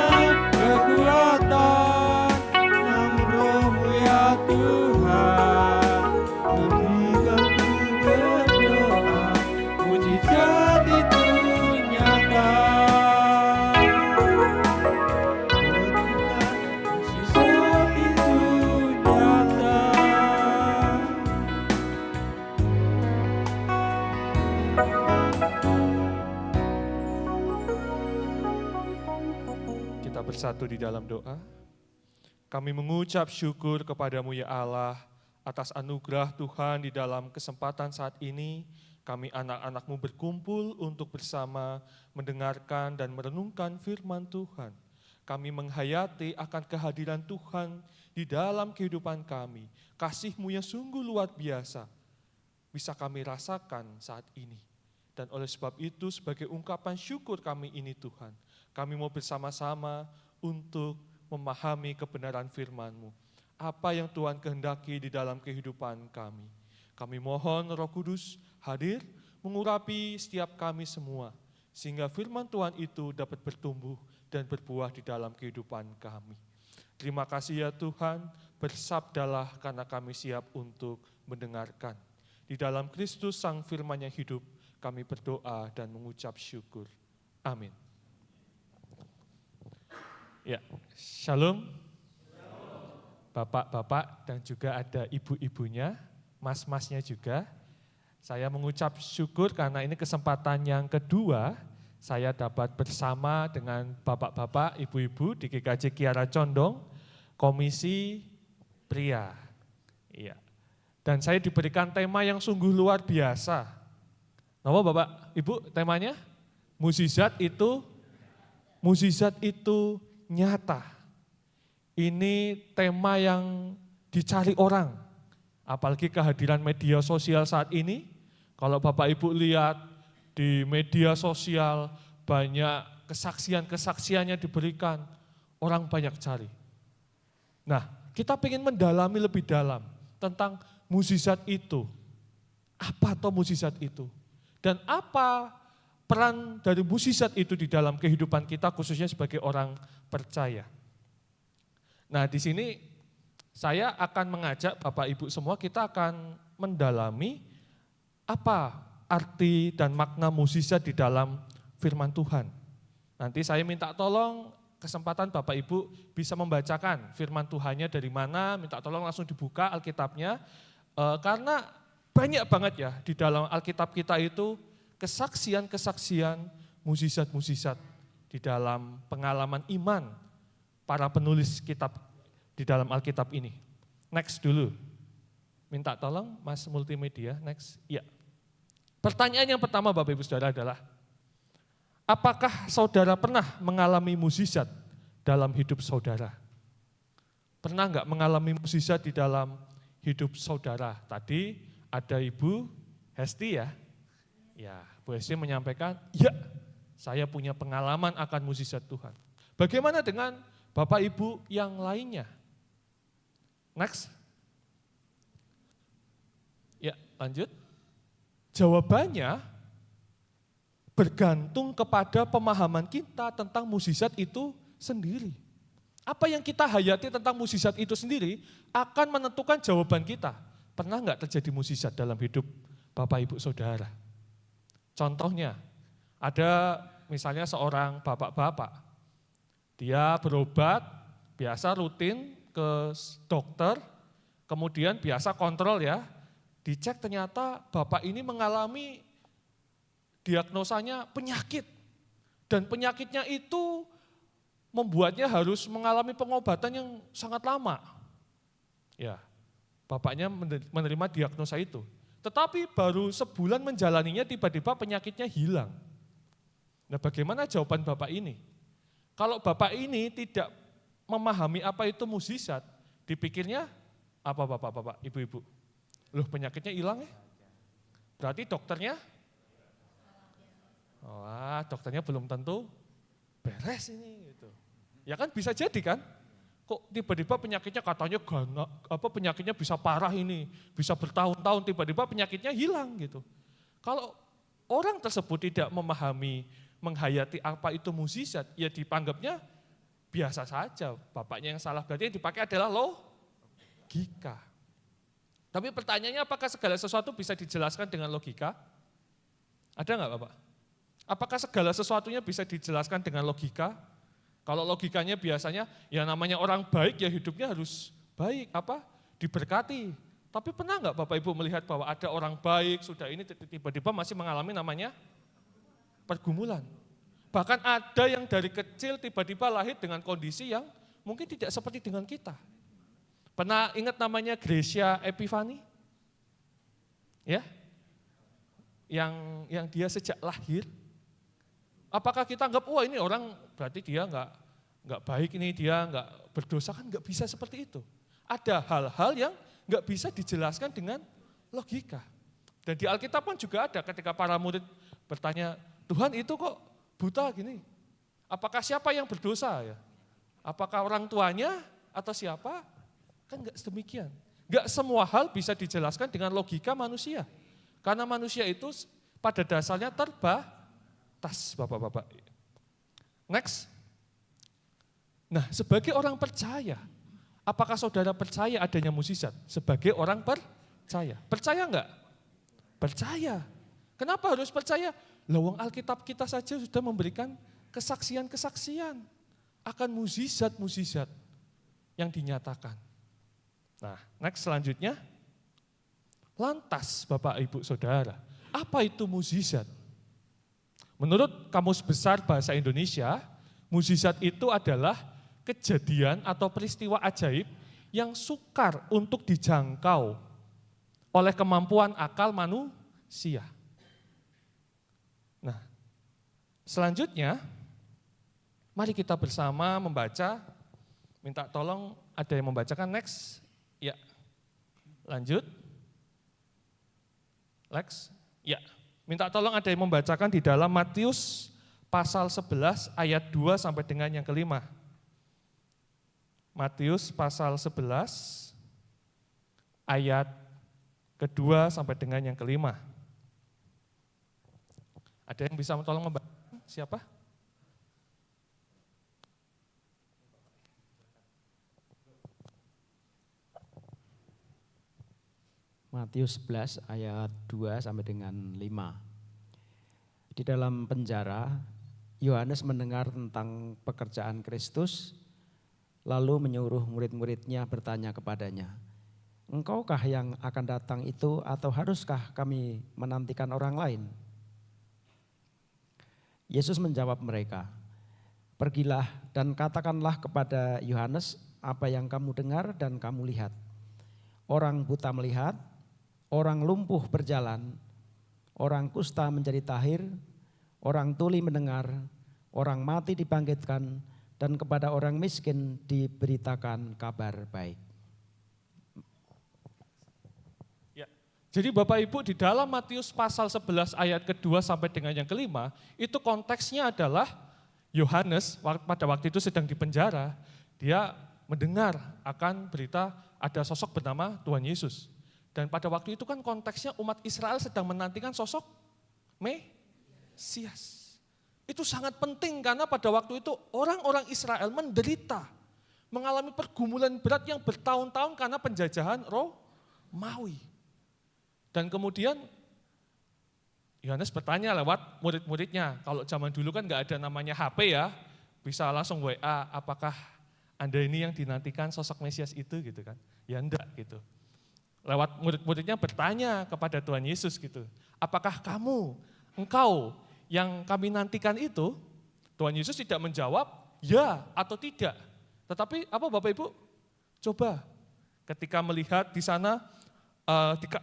kekuatan, namun Roh-Mu ya Tuhan. Ketika ku berdoa, mujizat itu nyata. Mujizat itu nyata. Kita bersatu di dalam doa. Kami mengucap syukur kepadamu ya Allah atas anugerah Tuhan di dalam kesempatan saat ini, kami anak-anak-Mu berkumpul untuk bersama mendengarkan dan merenungkan firman Tuhan. Kami menghayati akan kehadiran Tuhan di dalam kehidupan kami. Kasih-Mu yang sungguh luar biasa bisa kami rasakan saat ini. Dan oleh sebab itu sebagai ungkapan syukur kami ini Tuhan, kami mau bersama-sama untuk memahami kebenaran firman-Mu. Apa yang Tuhan kehendaki di dalam kehidupan kami. Kami mohon Roh Kudus hadir mengurapi setiap kami semua, sehingga firman Tuhan itu dapat bertumbuh dan berbuah di dalam kehidupan kami. Terima kasih ya Tuhan, bersabdalah karena kami siap untuk mendengarkan. Di dalam Kristus Sang Firman yang hidup, kami berdoa dan mengucap syukur. Amin. Ya, shalom. Bapak-bapak dan juga ada ibu-ibunya, mas-masnya juga. Saya mengucap syukur karena ini kesempatan yang kedua saya dapat bersama dengan bapak-bapak, ibu-ibu di GKJ Kiara Condong, Komisi Pria. Iya. Dan saya diberikan tema yang sungguh luar biasa. Nama Bapak, Ibu temanya? Mukjizat itu nyata. Ini tema yang dicari orang. Apalagi kehadiran media sosial saat ini. Kalau Bapak Ibu lihat di media sosial banyak kesaksian-kesaksiannya diberikan. Orang banyak cari. Nah, kita ingin mendalami lebih dalam tentang mukjizat itu. Apa toh mukjizat itu? Dan apa peran dari mukjizat itu di dalam kehidupan kita khususnya sebagai orang percaya. Nah, di sini saya akan mengajak Bapak Ibu semua, kita akan mendalami apa arti dan makna mukjizat di dalam firman Tuhan. Nanti saya minta tolong kesempatan Bapak Ibu bisa membacakan firman Tuhannya dari mana, minta tolong langsung dibuka Alkitabnya. Karena banyak banget ya di dalam Alkitab kita itu kesaksian-kesaksian, mukjizat-mukjizat di dalam pengalaman iman para penulis kitab di dalam Alkitab ini. Next dulu. Minta tolong Mas Multimedia, next. Ya. Pertanyaan yang pertama Bapak Ibu Saudara adalah, apakah saudara pernah mengalami mukjizat dalam hidup saudara? Pernah enggak mengalami mukjizat di dalam hidup saudara? Tadi ada Ibu Hesti ya. Ya, Bu Hesti menyampaikan, ya saya punya pengalaman akan mukjizat Tuhan. Bagaimana dengan Bapak Ibu yang lainnya? Next. Ya, lanjut. Jawabannya bergantung kepada pemahaman kita tentang mukjizat itu sendiri. Apa yang kita hayati tentang mukjizat itu sendiri akan menentukan jawaban kita. Pernah enggak terjadi mukjizat dalam hidup Bapak Ibu Saudara? Contohnya, ada misalnya seorang bapak-bapak, dia berobat, biasa rutin ke dokter, kemudian biasa kontrol ya, dicek ternyata bapak ini mengalami diagnosanya penyakit. Dan penyakitnya itu membuatnya harus mengalami pengobatan yang sangat lama. Ya, bapaknya menerima diagnosa itu. Tetapi baru sebulan menjalaninya tiba-tiba penyakitnya hilang. Nah, bagaimana jawaban bapak ini? Kalau bapak ini tidak memahami apa itu mukjizat, dipikirnya apa bapak-bapak, ibu-ibu? Loh, penyakitnya hilang ya? Berarti dokternya? Wah, dokternya belum tentu beres ini gitu. Ya kan bisa jadi kan? Kok tiba-tiba penyakitnya katanya penyakitnya bisa parah ini, bisa bertahun-tahun, tiba-tiba penyakitnya hilang gitu. Kalau orang tersebut tidak memahami, menghayati apa itu mukjizat, ya dipanggapnya biasa saja. Bapaknya yang salah, berarti yang dipakai adalah logika. Tapi pertanyaannya, apakah segala sesuatu bisa dijelaskan dengan logika? Ada enggak Bapak? Apakah segala sesuatunya bisa dijelaskan dengan logika? Kalau logikanya biasanya, ya namanya orang baik ya hidupnya harus baik, diberkati. Tapi pernah enggak Bapak Ibu melihat bahwa ada orang baik, sudah ini tiba-tiba masih mengalami namanya pergumulan. Bahkan ada yang dari kecil tiba-tiba lahir dengan kondisi yang mungkin tidak seperti dengan kita. Pernah ingat namanya Gracia Epifani? Ya? Yang dia sejak lahir. Apakah kita anggap, wah ini orang berarti dia nggak baik ini, dia nggak berdosa, kan nggak bisa seperti itu. Ada hal-hal yang nggak bisa dijelaskan dengan logika. Dan di Alkitab pun juga ada ketika para murid bertanya, Tuhan itu kok buta gini? Apakah siapa yang berdosa ya? Apakah orang tuanya atau siapa? Kan nggak sedemikian. Nggak semua hal bisa dijelaskan dengan logika manusia. Karena manusia itu pada dasarnya terbatas, Bapak-Bapak. Next. Nah, sebagai orang percaya, apakah saudara percaya adanya mukjizat? Sebagai orang percaya. Percaya enggak? Percaya. Kenapa harus percaya? Lawang Alkitab kita saja sudah memberikan kesaksian-kesaksian akan mukjizat-mukjizat yang dinyatakan. Nah, next selanjutnya. Lantas Bapak Ibu Saudara, apa itu mukjizat? Menurut Kamus Besar Bahasa Indonesia, mukjizat itu adalah kejadian atau peristiwa ajaib yang sukar untuk dijangkau oleh kemampuan akal manusia. Nah, selanjutnya mari kita bersama membaca, minta tolong ada yang membacakan next. Ya, lanjut. Lex, ya. Minta tolong ada yang membacakan di dalam Matius pasal 11 ayat 2 sampai dengan yang kelima. Matius pasal 11 ayat kedua sampai dengan yang kelima. Ada yang bisa tolong membaca? Siapa? Matius 11 ayat 2 sampai dengan 5. Di dalam penjara, Yohanes mendengar tentang pekerjaan Kristus, lalu menyuruh murid-muridnya bertanya kepadanya, "Engkaukah yang akan datang itu atau haruskah kami menantikan orang lain?" Yesus menjawab mereka, "Pergilah dan katakanlah kepada Yohanes apa yang kamu dengar dan kamu lihat. Orang buta melihat, orang lumpuh berjalan, orang kusta menjadi tahir, orang tuli mendengar, orang mati dibangkitkan, dan kepada orang miskin diberitakan kabar baik." Ya. Jadi Bapak Ibu di dalam Matius pasal 11 ayat kedua sampai dengan yang kelima, itu konteksnya adalah Yohanes pada waktu itu sedang di penjara, dia mendengar akan berita ada sosok bernama Tuhan Yesus. Dan pada waktu itu kan konteksnya umat Israel sedang menantikan sosok Mesias. Itu sangat penting karena pada waktu itu orang-orang Israel menderita, mengalami pergumulan berat yang bertahun-tahun karena penjajahan Romawi. Dan kemudian Yohanes bertanya lewat murid-muridnya, kalau zaman dulu kan nggak ada namanya HP ya, bisa langsung WA, apakah Anda ini yang dinantikan sosok Mesias itu gitu kan? Ya enggak gitu. Lewat murid-muridnya bertanya kepada Tuhan Yesus gitu, apakah engkau yang kami nantikan itu? Tuhan Yesus tidak menjawab ya atau tidak. Tetapi apa Bapak Ibu? Coba ketika melihat di sana,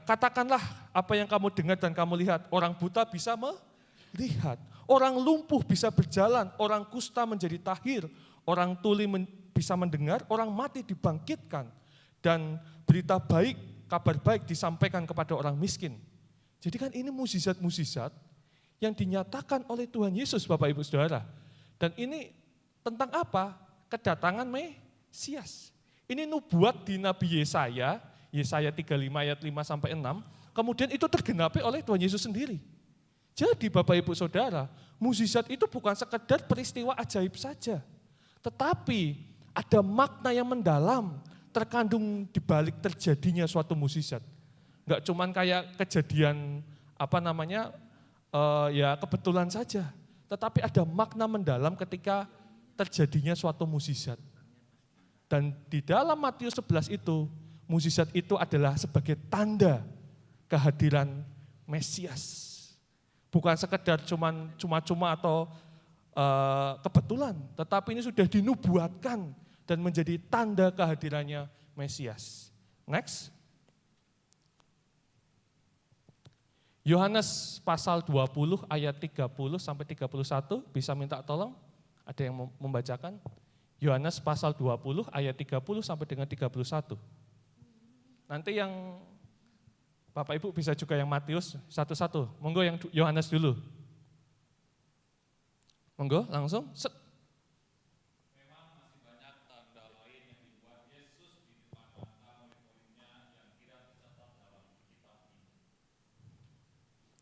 katakanlah apa yang kamu dengar dan kamu lihat. Orang buta bisa melihat, orang lumpuh bisa berjalan, orang kusta menjadi tahir, orang tuli bisa mendengar, orang mati dibangkitkan. Dan berita baik, kabar baik disampaikan kepada orang miskin. Jadi kan ini mukjizat-mukjizat yang dinyatakan oleh Tuhan Yesus Bapak Ibu Saudara. Dan ini tentang apa? Kedatangan Mesias. Ini nubuat di Nabi Yesaya 35 ayat 5 sampai 6, kemudian itu tergenapi oleh Tuhan Yesus sendiri. Jadi Bapak Ibu Saudara, mukjizat itu bukan sekedar peristiwa ajaib saja, tetapi ada makna yang mendalam terkandung di balik terjadinya suatu mukjizat. Enggak cuman kayak kejadian ya kebetulan saja, tetapi ada makna mendalam ketika terjadinya suatu mukjizat. Dan di dalam Matius 11 itu, mukjizat itu adalah sebagai tanda kehadiran Mesias. Bukan sekedar cuma-cuma atau kebetulan, tetapi ini sudah dinubuatkan dan menjadi tanda kehadirannya Mesias. Next. Yohanes pasal 20 ayat 30 sampai 31, bisa minta tolong? Ada yang membacakan? Yohanes pasal 20 ayat 30 sampai dengan 31. Nanti yang Bapak Ibu bisa juga yang Matius satu-satu. Monggo yang Yohanes dulu. Monggo langsung. Set.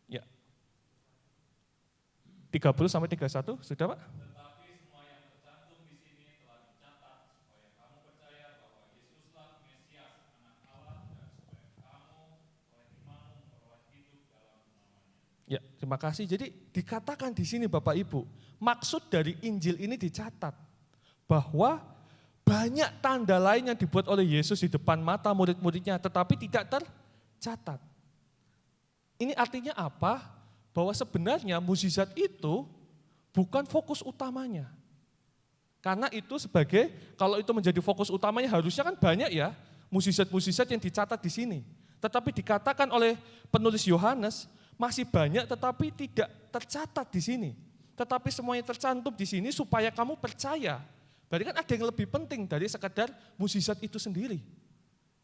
Ya. 30 sampai 31, sudah Pak? Ya, terima kasih. Jadi dikatakan di sini Bapak Ibu, maksud dari Injil ini dicatat bahwa banyak tanda lain yang dibuat oleh Yesus di depan mata murid-muridnya, tetapi tidak tercatat. Ini artinya apa? Bahwa sebenarnya mukjizat itu bukan fokus utamanya. Karena itu sebagai, kalau itu menjadi fokus utamanya harusnya kan banyak ya mukjizat-mukjizat yang dicatat di sini. Tetapi dikatakan oleh penulis Yohanes, masih banyak tetapi tidak tercatat di sini. Tetapi semuanya tercantum di sini supaya kamu percaya. Berarti kan ada yang lebih penting dari sekedar mukjizat itu sendiri.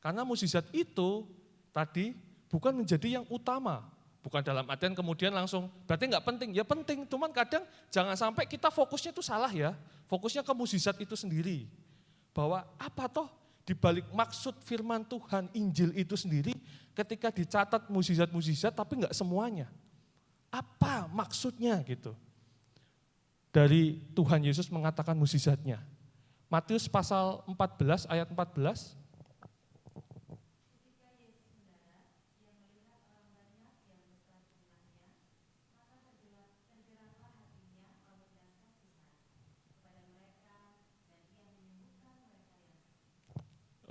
Karena mukjizat itu tadi bukan menjadi yang utama. Bukan dalam artian kemudian langsung, berarti nggak penting. Ya penting, cuman kadang jangan sampai kita fokusnya itu salah ya. Fokusnya ke mukjizat itu sendiri. Bahwa apa toh dibalik maksud firman Tuhan, Injil itu sendiri, ketika dicatat mukjizat-mukjizat tapi enggak semuanya. Apa maksudnya gitu? Dari Tuhan Yesus mengatakan mukjizatnya. Matius pasal 14 ayat 14.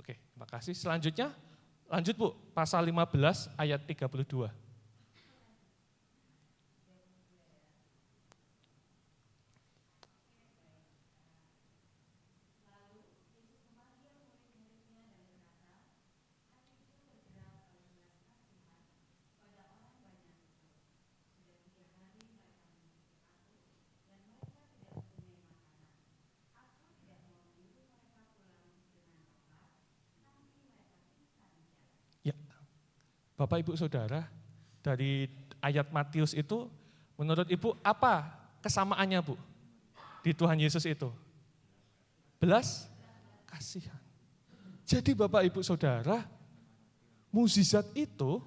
Oke, terima kasih. Selanjutnya, lanjut Bu, pasal 15 ayat 32. Bapak Ibu Saudara, dari ayat Matius itu menurut Ibu apa kesamaannya Bu di Tuhan Yesus itu? Belas kasihan. Jadi Bapak Ibu Saudara, mukjizat itu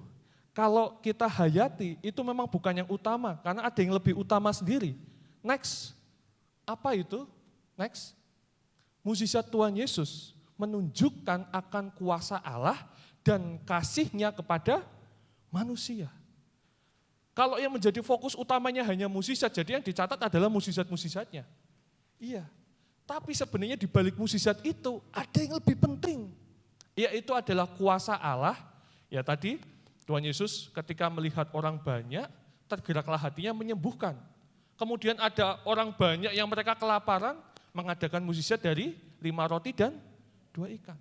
kalau kita hayati itu memang bukan yang utama karena ada yang lebih utama sendiri. Next, apa itu? Next, mukjizat Tuhan Yesus menunjukkan akan kuasa Allah dan kasihnya kepada manusia. Kalau yang menjadi fokus utamanya hanya mukjizat, jadi yang dicatat adalah mukjizat-mukjizatnya. Iya, tapi sebenarnya di balik mukjizat itu ada yang lebih penting, yaitu adalah kuasa Allah. Ya tadi Tuhan Yesus ketika melihat orang banyak, tergeraklah hatinya menyembuhkan. Kemudian ada orang banyak yang mereka kelaparan, mengadakan mukjizat dari 5 roti dan 2 ikan.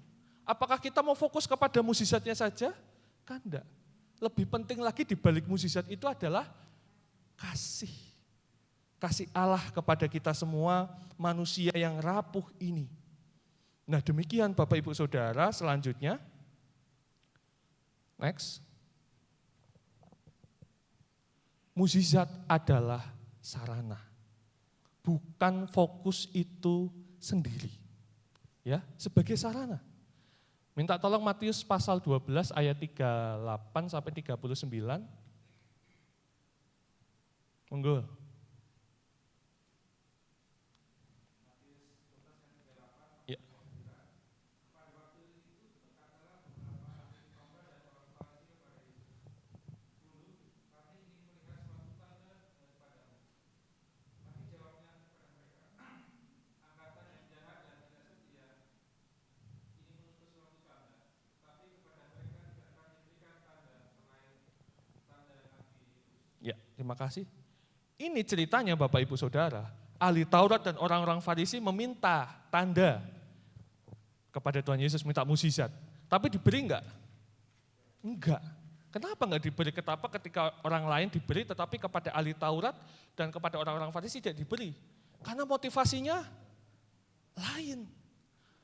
Apakah kita mau fokus kepada mukjizatnya saja? Kan enggak. Lebih penting lagi di balik mukjizat itu adalah kasih. Kasih Allah kepada kita semua manusia yang rapuh ini. Nah demikian Bapak Ibu Saudara, selanjutnya. Next. Mukjizat adalah sarana. Bukan fokus itu sendiri. Ya, sebagai sarana. Minta tolong Matius pasal 12 ayat 38 sampai 39. Monggo. Ya. Ya, terima kasih. Ini ceritanya Bapak Ibu Saudara, ahli Taurat dan orang-orang Farisi meminta tanda kepada Tuhan Yesus, minta mukjizat. Tapi diberi enggak? Enggak. Kenapa enggak diberi? Kenapa ketika orang lain diberi tetapi kepada ahli Taurat dan kepada orang-orang Farisi tidak diberi? Karena motivasinya lain.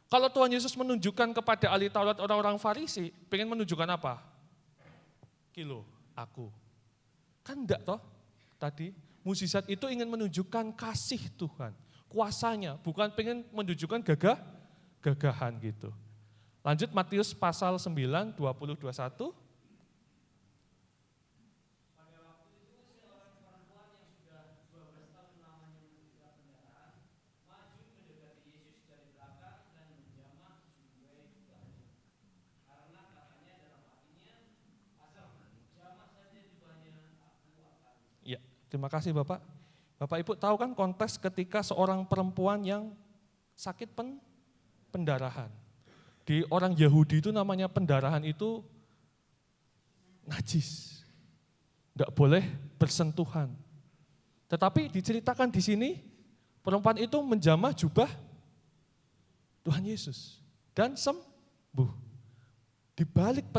Kalau Tuhan Yesus menunjukkan kepada ahli Taurat orang-orang Farisi, pengen menunjukkan apa? Kilo, aku. Kan enggak toh? Tadi, mukjizat itu ingin menunjukkan kasih Tuhan, kuasanya, bukan pengen menunjukkan gagahan gitu. Lanjut Matius pasal 9, 20-21. Ya, terima kasih Bapak. Bapak Ibu tahu kan konteks ketika seorang perempuan yang sakit pendarahan. Di orang Yahudi itu namanya pendarahan itu najis. Enggak boleh bersentuhan. Tetapi diceritakan di sini, perempuan itu menjamah jubah Tuhan Yesus dan sembuh. Di balik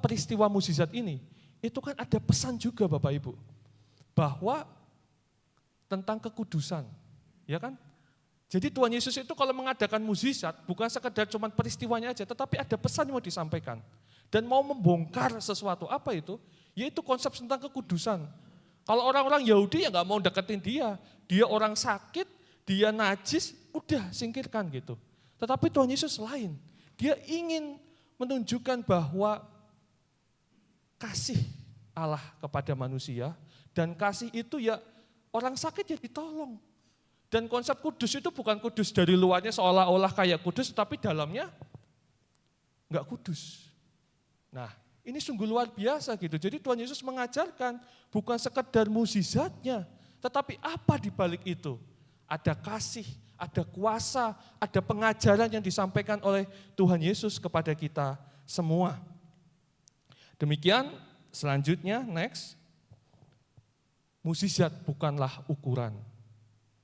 peristiwa mukjizat ini, itu kan ada pesan juga Bapak Ibu. Bahwa tentang kekudusan, ya kan? Jadi Tuhan Yesus itu kalau mengadakan mukjizat bukan sekedar cuma peristiwanya aja, tetapi ada pesan yang mau disampaikan dan mau membongkar sesuatu. Apa itu? Yaitu konsep tentang kekudusan. Kalau orang-orang Yahudi ya nggak mau deketin dia orang sakit, dia najis, udah singkirkan gitu. Tetapi Tuhan Yesus lain, dia ingin menunjukkan bahwa kasih Allah kepada manusia dan kasih itu ya orang sakit ya ditolong. Dan konsep kudus itu bukan kudus dari luarnya seolah-olah kayak kudus, tapi dalamnya enggak kudus. Nah, ini sungguh luar biasa gitu. Jadi Tuhan Yesus mengajarkan bukan sekedar mukjizatnya, tetapi apa di balik itu? Ada kasih, ada kuasa, ada pengajaran yang disampaikan oleh Tuhan Yesus kepada kita semua. Demikian, selanjutnya next. Mukjizat bukanlah ukuran.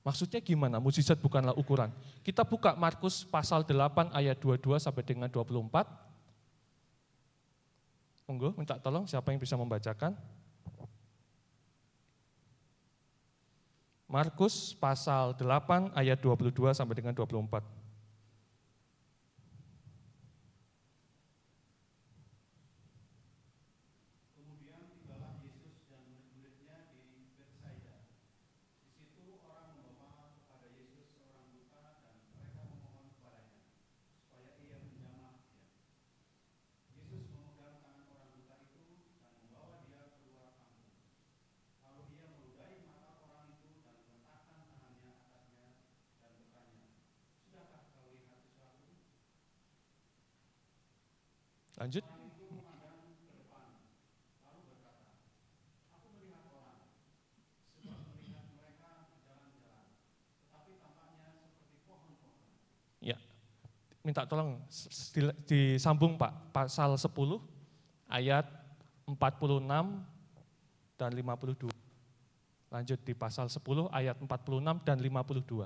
Maksudnya gimana? Mukjizat bukanlah ukuran. Kita buka Markus pasal 8 ayat 22 sampai dengan 24. Monggo, minta tolong siapa yang bisa membacakan. Markus pasal 8 ayat 22 sampai dengan 24. Lanjut. Ya, minta tolong disambung Pak, pasal 10 ayat 46 dan 52. Lanjut di pasal 10 ayat 46 dan 52.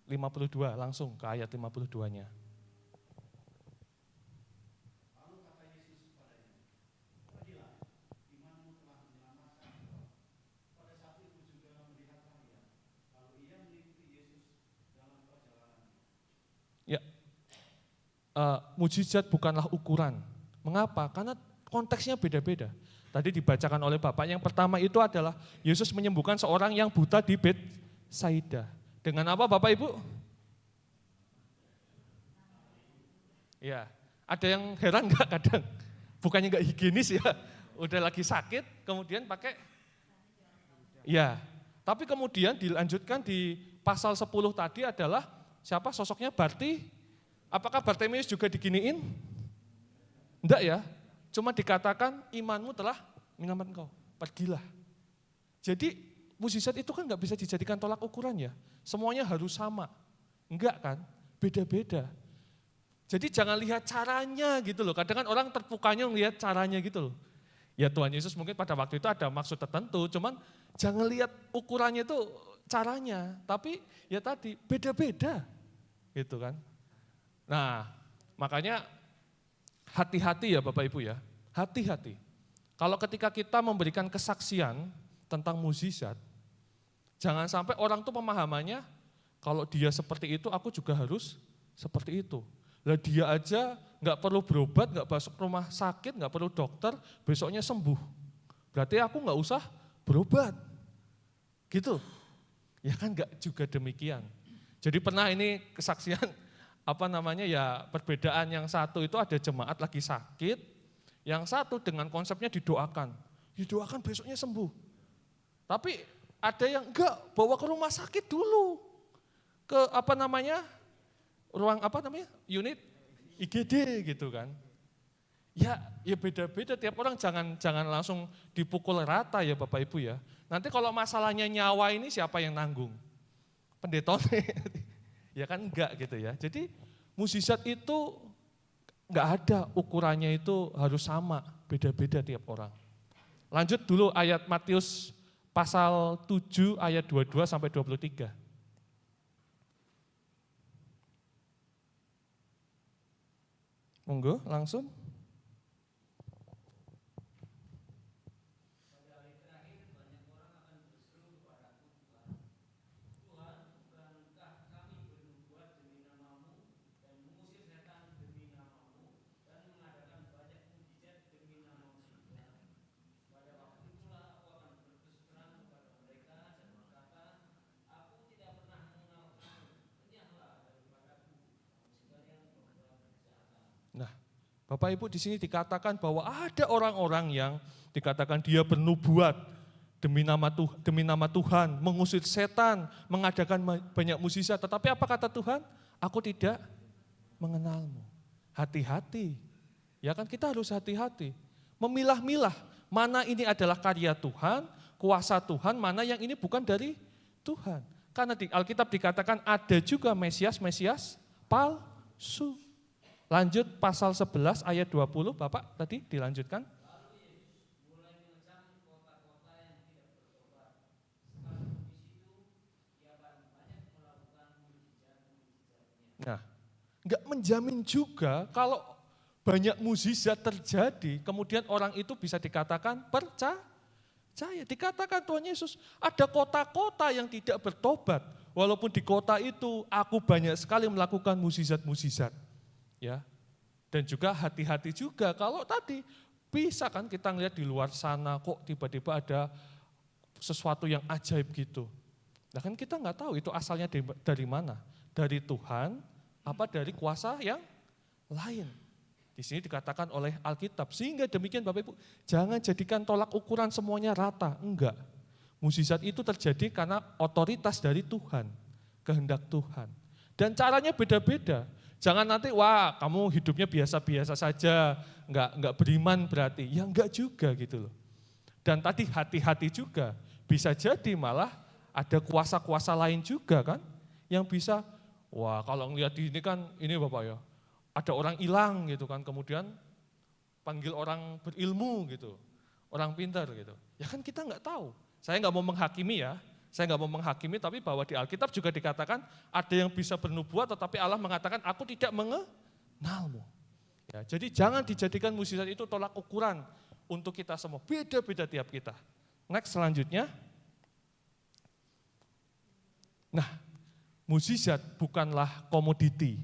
Ayat 52, langsung ke ayat 52-nya. Ya, mukjizat bukanlah ukuran. Mengapa? Karena konteksnya beda-beda. Tadi dibacakan oleh Bapak, yang pertama itu adalah Yesus menyembuhkan seorang yang buta di Betsaida. Dengan apa Bapak Ibu? Ya, ada yang heran enggak kadang? Bukannya enggak higienis ya, udah lagi sakit kemudian pakai. Ya, tapi kemudian dilanjutkan di pasal 10 tadi adalah siapa sosoknya Apakah Bartimeus juga diginiin? Enggak ya, cuma dikatakan imanmu telah menyelamatkan engkau, pergilah. Jadi mukjizat itu kan enggak bisa dijadikan tolak ukuran ya, semuanya harus sama. Enggak kan? Beda-beda. Jadi jangan lihat caranya gitu loh. Kadang kan orang terpukanya melihat caranya gitu loh. Ya Tuhan Yesus mungkin pada waktu itu ada maksud tertentu, cuman jangan lihat ukurannya itu caranya. Tapi ya tadi beda-beda gitu kan. Nah makanya hati-hati ya Bapak Ibu ya, hati-hati. Kalau ketika kita memberikan kesaksian tentang mukjizat, jangan sampai orang tuh pemahamannya, kalau dia seperti itu aku juga harus seperti itu. Lah dia aja nggak perlu berobat, nggak masuk rumah sakit, nggak perlu dokter, besoknya sembuh. Berarti aku nggak usah berobat. Gitu. Ya kan nggak juga demikian. Jadi pernah ini kesaksian, perbedaan yang satu itu ada jemaat lagi sakit, yang satu dengan konsepnya didoakan besoknya sembuh. Tapi ada yang enggak, bawa ke rumah sakit dulu. Ke unit IGD gitu kan. Ya beda-beda tiap orang, jangan langsung dipukul rata ya Bapak Ibu ya. Nanti kalau masalahnya nyawa ini siapa yang nanggung? Pendetone. Ya kan enggak gitu ya. Jadi mukjizat itu enggak ada ukurannya, itu harus sama, beda-beda tiap orang. Lanjut dulu ayat Matius pasal 7 ayat 22 sampai 23. Monggo langsung. Bapak Ibu di sini dikatakan bahwa ada orang-orang yang dikatakan dia bernubuat demi nama Tuhan, mengusir setan, mengadakan banyak mukjizat. Tetapi apa kata Tuhan? Aku tidak mengenalmu. Hati-hati. Ya kan kita harus hati-hati. Memilah-milah mana ini adalah karya Tuhan, kuasa Tuhan, mana yang ini bukan dari Tuhan. Karena di Alkitab dikatakan ada juga Mesias palsu. Lanjut pasal 11 ayat 20, Bapak tadi dilanjutkan. Nah, enggak menjamin juga kalau banyak mukjizat terjadi, kemudian orang itu bisa dikatakan percaya. Dikatakan Tuhan Yesus, ada kota-kota yang tidak bertobat, walaupun di kota itu aku banyak sekali melakukan mukjizat-mukjizat. Ya, dan juga hati-hati juga kalau tadi bisa kan kita ngelihat di luar sana kok tiba-tiba ada sesuatu yang ajaib gitu. Nah kan kita nggak tahu itu asalnya dari mana, dari Tuhan apa dari kuasa yang lain. Di sini dikatakan oleh Alkitab, sehingga demikian Bapak Ibu, jangan jadikan tolak ukuran semuanya rata, enggak. Mukjizat itu terjadi karena otoritas dari Tuhan, kehendak Tuhan. Dan caranya beda-beda. Jangan nanti, wah kamu hidupnya biasa-biasa saja, enggak beriman berarti. Ya enggak juga gitu loh. Dan tadi hati-hati juga, bisa jadi malah ada kuasa-kuasa lain juga kan, yang bisa, wah kalau ngelihat di ini kan, ini Bapak ya, ada orang hilang gitu kan, kemudian panggil orang berilmu gitu, orang pintar gitu. Ya kan kita enggak tahu, saya enggak mau menghakimi ya, tapi bahwa di Alkitab juga dikatakan ada yang bisa bernubuat tetapi Allah mengatakan aku tidak mengenalmu. Ya, jadi jangan dijadikan mukjizat itu tolak ukuran untuk kita semua, beda-beda tiap kita. Next selanjutnya. Nah, mukjizat bukanlah komoditi.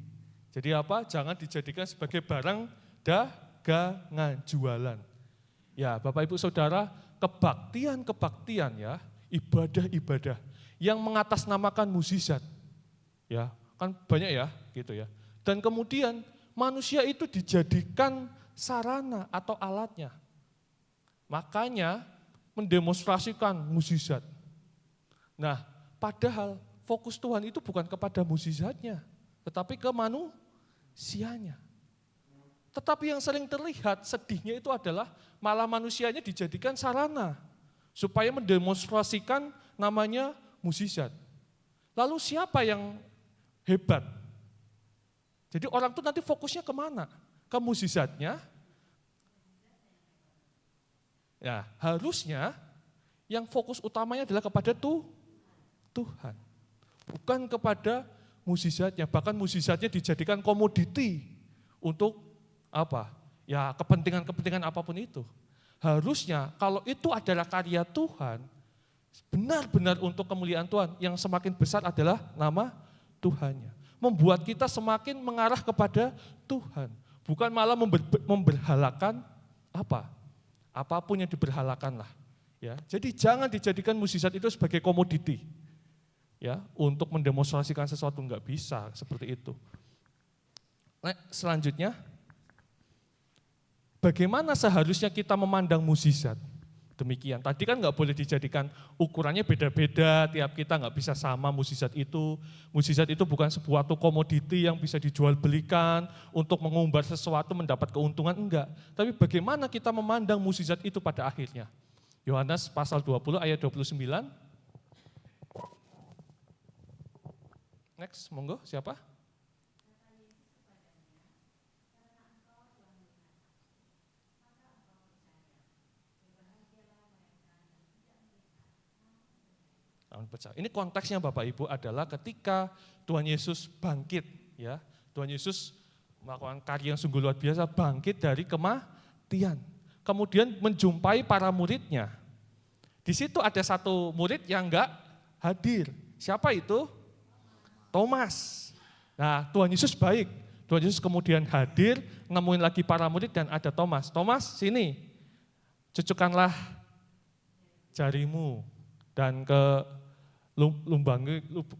Jadi apa? Jangan dijadikan sebagai barang dagangan, jualan. Ya, Bapak Ibu Saudara, kebaktian ya, ibadah-ibadah yang mengatasnamakan mukjizat. Ya, kan banyak ya, gitu ya. Dan kemudian manusia itu dijadikan sarana atau alatnya. Makanya mendemonstrasikan mukjizat. Nah, padahal fokus Tuhan itu bukan kepada mukjizatnya, tetapi ke manusianya. Tetapi yang sering terlihat sedihnya itu adalah malah manusianya dijadikan sarana supaya mendemonstrasikan namanya mukjizat. Lalu siapa yang hebat. Jadi orang tuh nanti fokusnya kemana? Ke mukjizatnya. Ya, harusnya yang fokus utamanya adalah kepada Tuhan. Bukan kepada mukjizatnya, bahkan mukjizatnya dijadikan komoditi untuk apa? Ya, kepentingan-kepentingan apapun itu. Harusnya kalau itu adalah karya Tuhan, benar-benar untuk kemuliaan Tuhan, yang semakin besar adalah nama Tuhannya. Membuat kita semakin mengarah kepada Tuhan, bukan malah memberhalakan apa? Apapun yang diberhalakan lah. Ya, jadi jangan dijadikan mukjizat itu sebagai komoditi. Ya, untuk mendemonstrasikan sesuatu nggak bisa seperti itu. Nah, selanjutnya, bagaimana seharusnya kita memandang mukjizat? Demikian, tadi kan nggak boleh dijadikan ukurannya beda-beda, tiap kita nggak bisa sama mukjizat itu. Mukjizat itu bukan sebuah komoditi yang bisa dijual belikan untuk mengumbar sesuatu mendapat keuntungan, enggak. Tapi bagaimana kita memandang mukjizat itu pada akhirnya. Yohanes pasal 20 ayat 29. Next, monggo, siapa? Ini konteksnya Bapak Ibu adalah ketika Tuhan Yesus bangkit, ya. Tuhan Yesus melakukan karya yang sungguh luar biasa, bangkit dari kematian. Kemudian menjumpai para muridnya. Di situ ada satu murid yang enggak hadir. Siapa itu? Thomas. Nah, Tuhan Yesus baik. Tuhan Yesus kemudian hadir, nemuin lagi para murid dan ada Thomas. Thomas, sini. Cucukkanlah jarimu dan ke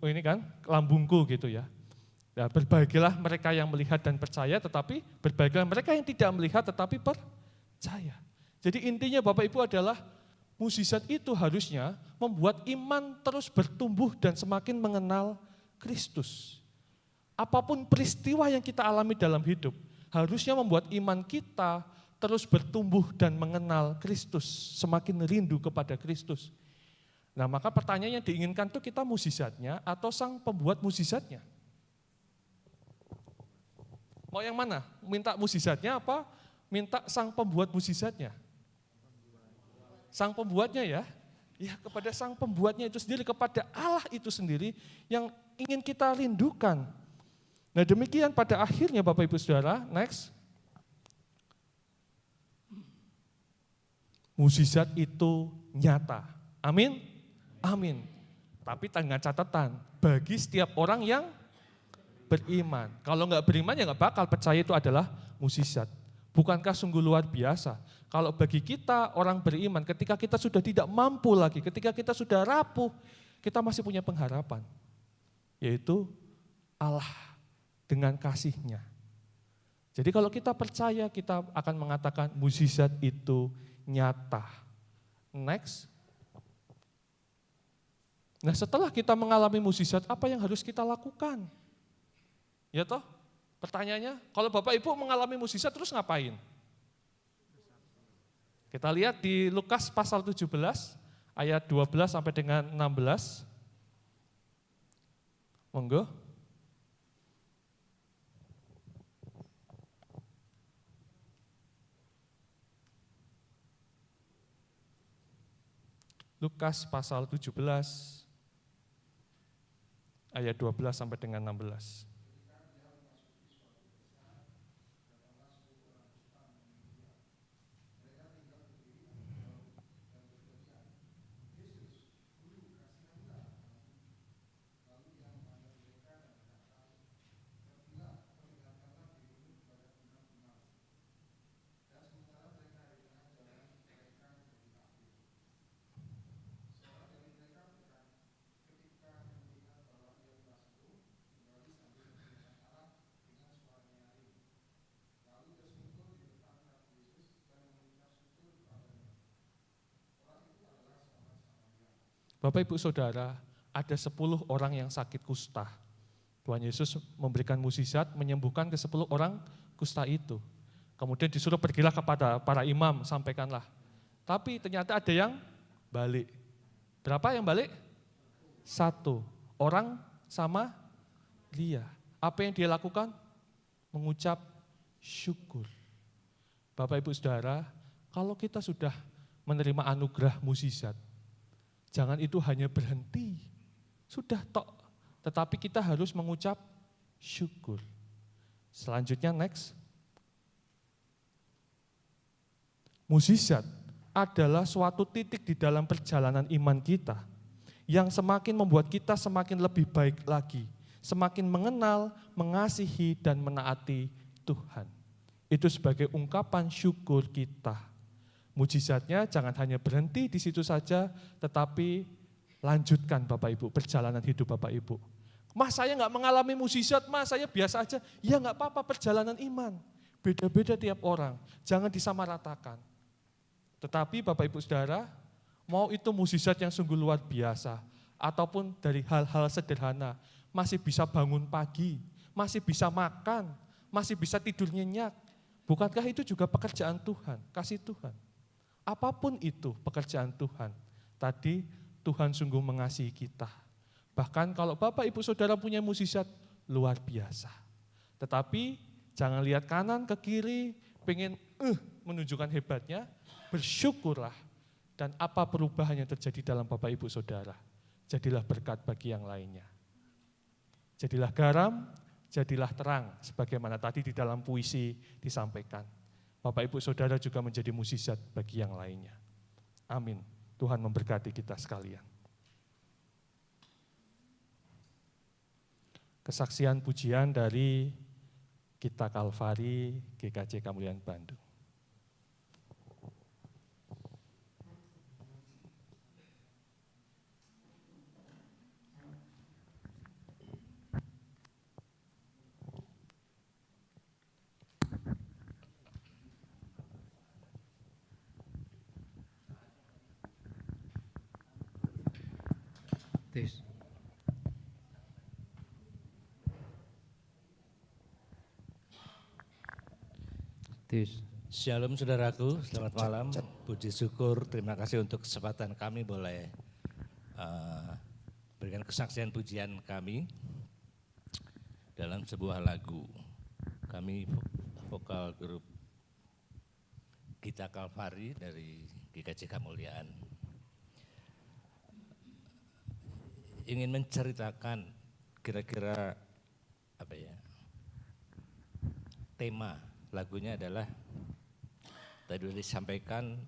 ini kan lambungku gitu ya. Nah, berbahagialah mereka yang melihat dan percaya, tetapi berbahagialah mereka yang tidak melihat tetapi percaya. Jadi intinya Bapak Ibu adalah mukjizat itu harusnya membuat iman terus bertumbuh dan semakin mengenal Kristus. Apapun peristiwa yang kita alami dalam hidup, harusnya membuat iman kita terus bertumbuh dan mengenal Kristus, semakin rindu kepada Kristus. Nah, maka pertanyaan yang diinginkan itu kita mukjizatnya atau sang pembuat mukjizatnya? Mau yang mana? Minta mukjizatnya apa? Minta sang pembuat mukjizatnya? Sang pembuatnya ya. Ya, kepada sang pembuatnya itu sendiri, kepada Allah itu sendiri yang ingin kita rindukan. Nah, demikian pada akhirnya Bapak Ibu Saudara, next. Mukjizat itu nyata. Amin. Amin. Tapi dengan catatan, bagi setiap orang yang beriman. Kalau nggak beriman ya nggak bakal percaya itu adalah mukjizat. Bukankah sungguh luar biasa? Kalau bagi kita orang beriman, ketika kita sudah tidak mampu lagi, ketika kita sudah rapuh, kita masih punya pengharapan. Yaitu Allah dengan kasih-Nya. Jadi kalau kita percaya, kita akan mengatakan mukjizat itu nyata. Next. Nah, setelah kita mengalami mukjizat, apa yang harus kita lakukan? Ya toh? Pertanyaannya, kalau Bapak Ibu mengalami mukjizat terus ngapain? Kita lihat di Lukas pasal 17 ayat 12 sampai dengan 16. Monggo. Lukas pasal 17 ayat 12 sampai dengan 16. Bapak Ibu Saudara, ada 10 orang yang sakit kusta. Tuhan Yesus memberikan mukjizat menyembuhkan ke 10 orang kusta itu. Kemudian disuruh pergilah kepada para imam, sampaikanlah. Tapi ternyata ada yang balik. Berapa yang balik? 1. Orang sama ria. Apa yang dia lakukan? Mengucap syukur. Bapak Ibu Saudara, kalau kita sudah menerima anugerah mukjizat, jangan itu hanya berhenti. Sudah tok, tetapi kita harus mengucap syukur. Selanjutnya next. Mukjizat adalah suatu titik di dalam perjalanan iman kita yang semakin membuat kita semakin lebih baik lagi, semakin mengenal, mengasihi, dan menaati Tuhan. Itu sebagai ungkapan syukur kita. Mukjizatnya jangan hanya berhenti di situ saja, tetapi lanjutkan Bapak Ibu, perjalanan hidup Bapak Ibu. Mas, saya nggak mengalami mukjizat, Mas, saya biasa aja. Ya nggak apa-apa, perjalanan iman. Beda-beda tiap orang, jangan disamaratakan. Tetapi Bapak Ibu Saudara, mau itu mukjizat yang sungguh luar biasa, ataupun dari hal-hal sederhana, masih bisa bangun pagi, masih bisa makan, masih bisa tidur nyenyak. Bukankah itu juga pekerjaan Tuhan, kasih Tuhan? Apapun itu pekerjaan Tuhan, tadi Tuhan sungguh mengasihi kita. Bahkan kalau Bapak Ibu Saudara punya mukjizat, luar biasa. Tetapi jangan lihat kanan ke kiri, pengen menunjukkan hebatnya, bersyukurlah. Dan apa perubahan yang terjadi dalam Bapak Ibu Saudara? Jadilah berkat bagi yang lainnya. Jadilah garam, jadilah terang, sebagaimana tadi di dalam puisi disampaikan. Bapak Ibu Saudara juga menjadi mukjizat bagi yang lainnya. Amin. Tuhan memberkati kita sekalian. Kesaksian pujian dari Gita Kalvari GKJ Kamulian Bandung. Tis. Tis. Shalom saudaraku, selamat malam. Puji syukur, terima kasih untuk kesempatan kami boleh berikan kesaksian pujian kami dalam sebuah lagu. Kami vokal grup Gita Kalvari dari GKJ Kamuliaan. Ingin menceritakan kira-kira apa ya, tema lagunya adalah tadi sudah disampaikan,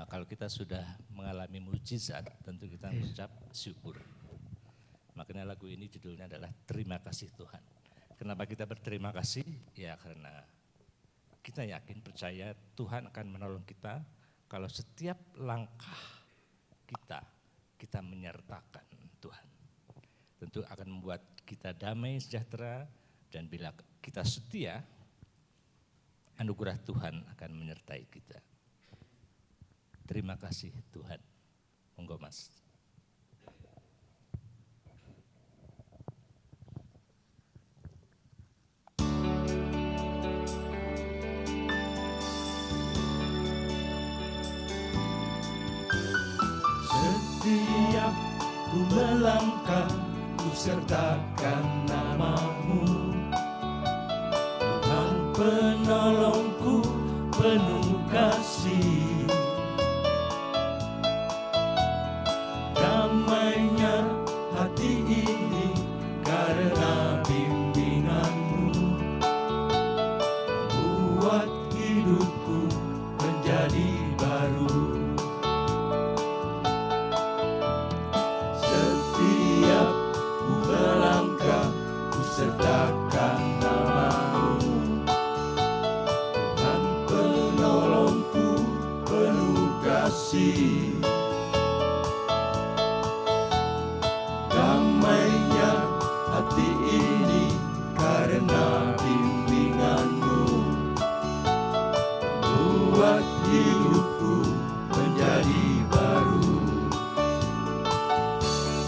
kalau kita sudah mengalami mukjizat tentu kita mengucap syukur. Makanya lagu ini judulnya adalah Terima Kasih Tuhan. Kenapa kita berterima kasih? Ya karena kita yakin, percaya Tuhan akan menolong kita kalau setiap langkah kita menyertakan Tuhan. Tentu akan membuat kita damai, sejahtera, dan bila kita setia, anugerah Tuhan akan menyertai kita. Terima kasih Tuhan. Monggo Mas. Setiap ku melangkah, ku sertakan namamu. Tuhan penolongku, penuh kasih. Damainya hati ini karena bimbinganmu. Buat hidupku menjadi baru. Setiap ku melangkah, ku sertakan namamu. Tuhan penolongku, penuh kasih. Damainya hati ini karena bimbinganmu. Buat hidupku menjadi baru.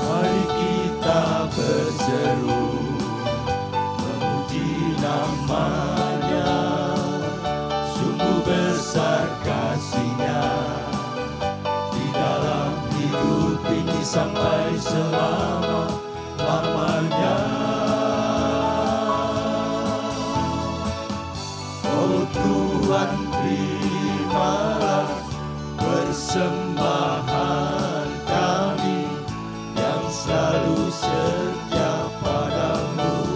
Mari kita berseru, memuji namanya. Sungguh besar kasih-Nya di dalam hidup ini sampai selama-lamanya. Oh Tuhan, terimalah persembahan kami yang selalu setia padamu.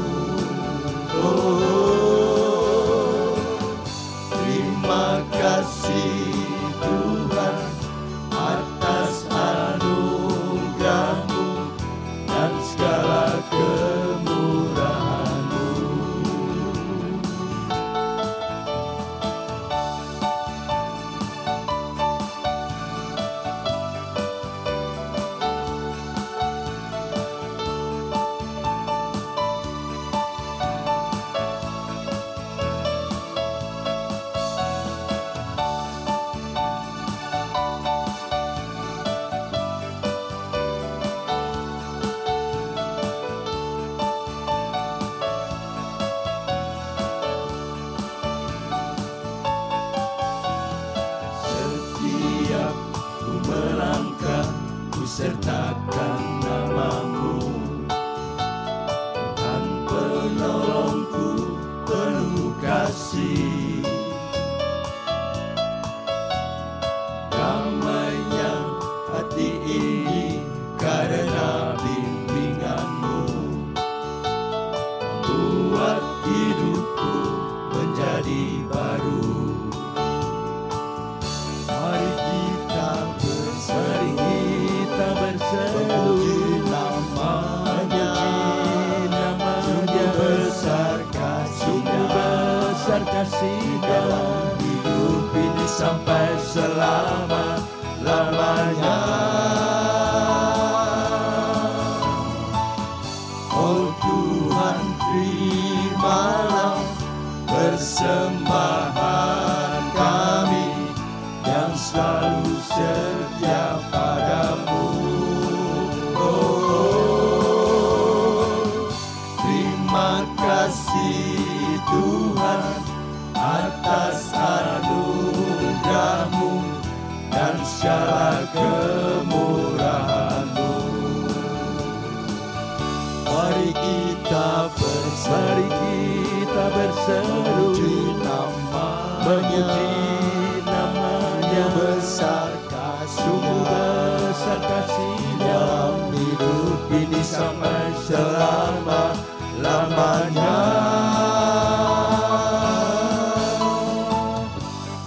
Oh, terima kasih Tuhan atas anugerah-Mu dan segala kemurahan-Mu. Setiap ku melangkah, ku sertakan nama-Mu. Tuhan penolongku, penuh kasih. Damainya hati ini karena bimbingan-Mu. Buat hidupku menjadi baru. Mari kita berseru, namanya, sungguh besar kasih dalam hidup ini sampai selama-lamanya. Oh Tuhan, terimalah persembahan kami yang selalu setia padamu. Oh, terima kasih Tuhan atas anugerah-Mu dan segala kemurahan-Mu. Mari kita berseru, memuji namanya, sungguh besar kasih dalam hidup ini sampai selama-lamanya.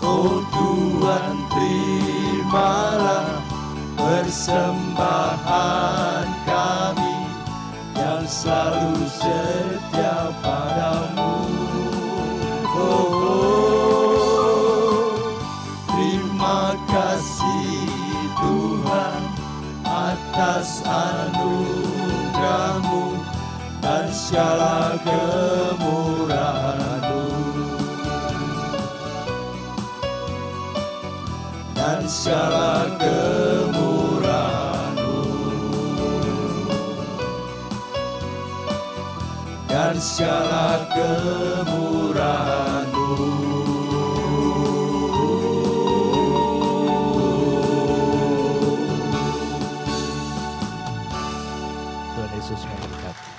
Oh Tuhan, terimalah persembahan kami yang selalu setia padamu. Oh, terima kasih Tuhan atas anugerah-Mu dan segala kemurahan-Mu. Dan segala kemurahan-Mu. Dan segala kemurahan-Mu. Tuhan Yesus memberkati.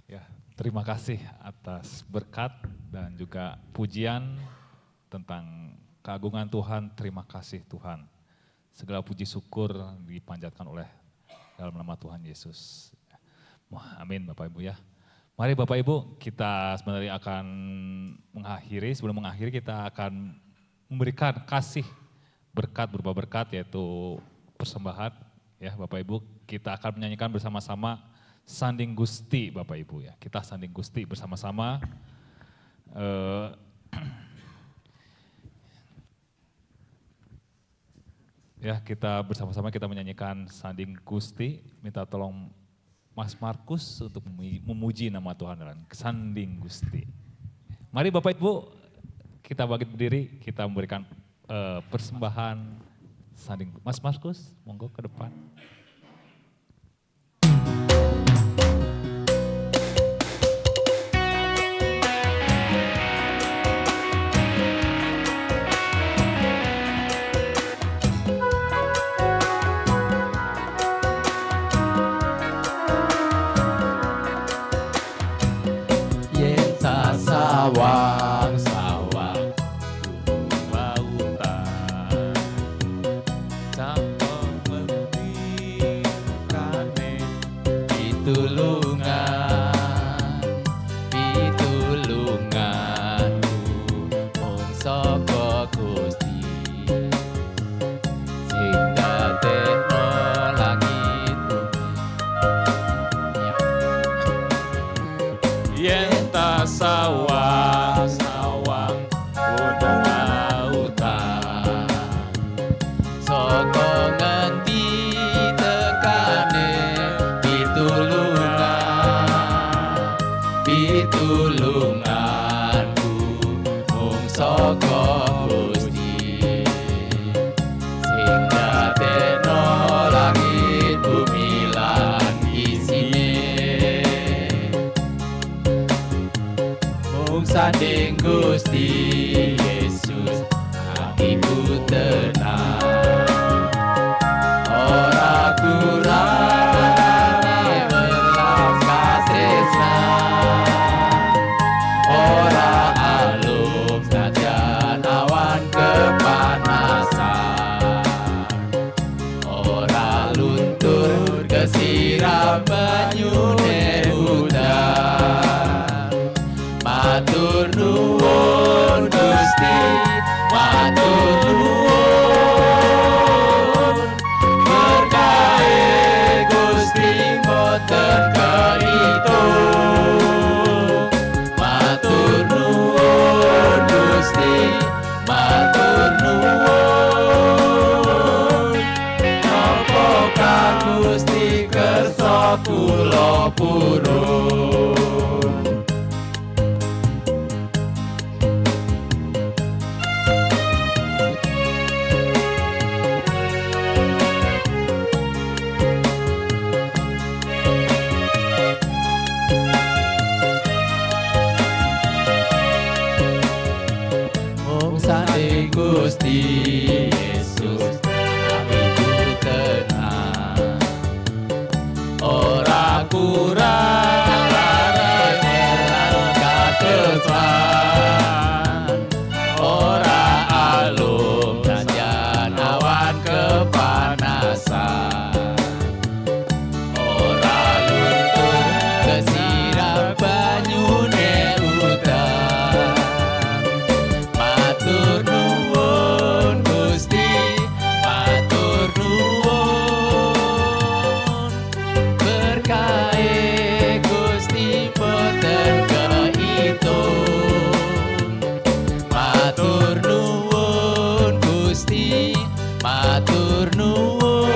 Ya, terima kasih atas berkat dan juga pujian tentang keagungan Tuhan. Terima kasih Tuhan. Segala puji syukur dipanjatkan oleh dalam nama Tuhan Yesus. Wah, amin Bapak Ibu ya. Mari Bapak Ibu, kita sebenarnya akan mengakhiri, sebelum mengakhiri kita akan memberikan kasih berkat berupa berkat yaitu persembahan. Ya Bapak Ibu, kita akan menyanyikan bersama-sama Sanding Gusti Bapak Ibu ya. Kita sanding Gusti bersama-sama. Ya, kita bersama-sama kita menyanyikan Sanding Gusti. Minta tolong Mas Markus untuk memuji nama Tuhan dan Sanding Gusti. Mari Bapak Ibu, kita bangkit berdiri, kita memberikan persembahan Sanding. Mas Markus, monggo ke depan. pitulunganku mung saka Gusti sing dadekno langit bumi. Yen ta sawang-sawang gunung lautan saka ngendi tekane pitulunganku mung saka Gusti sing dadekno langit bumi lan isine mung sanding Gusti Yesus atiku tenang ora kurangane welas katresnan ora alum senajan awan kepanasan ora luntur kesiram banyune udan matur nuwun Gusti matur nuwun berkahe Gusti boten kaitung matur nuwun Gusti matur nuwun napa kang Gusti kersa kula purun. Sanding Gusti Yesus atiku tenang ora kurang welas katresnan ora alum senajan awan kepanasan ora luntur kesiram banyune udan matur nuwun Gusti matur nuwun berkahe Gusti boten kaitung matur nuwun Gusti matur nuwun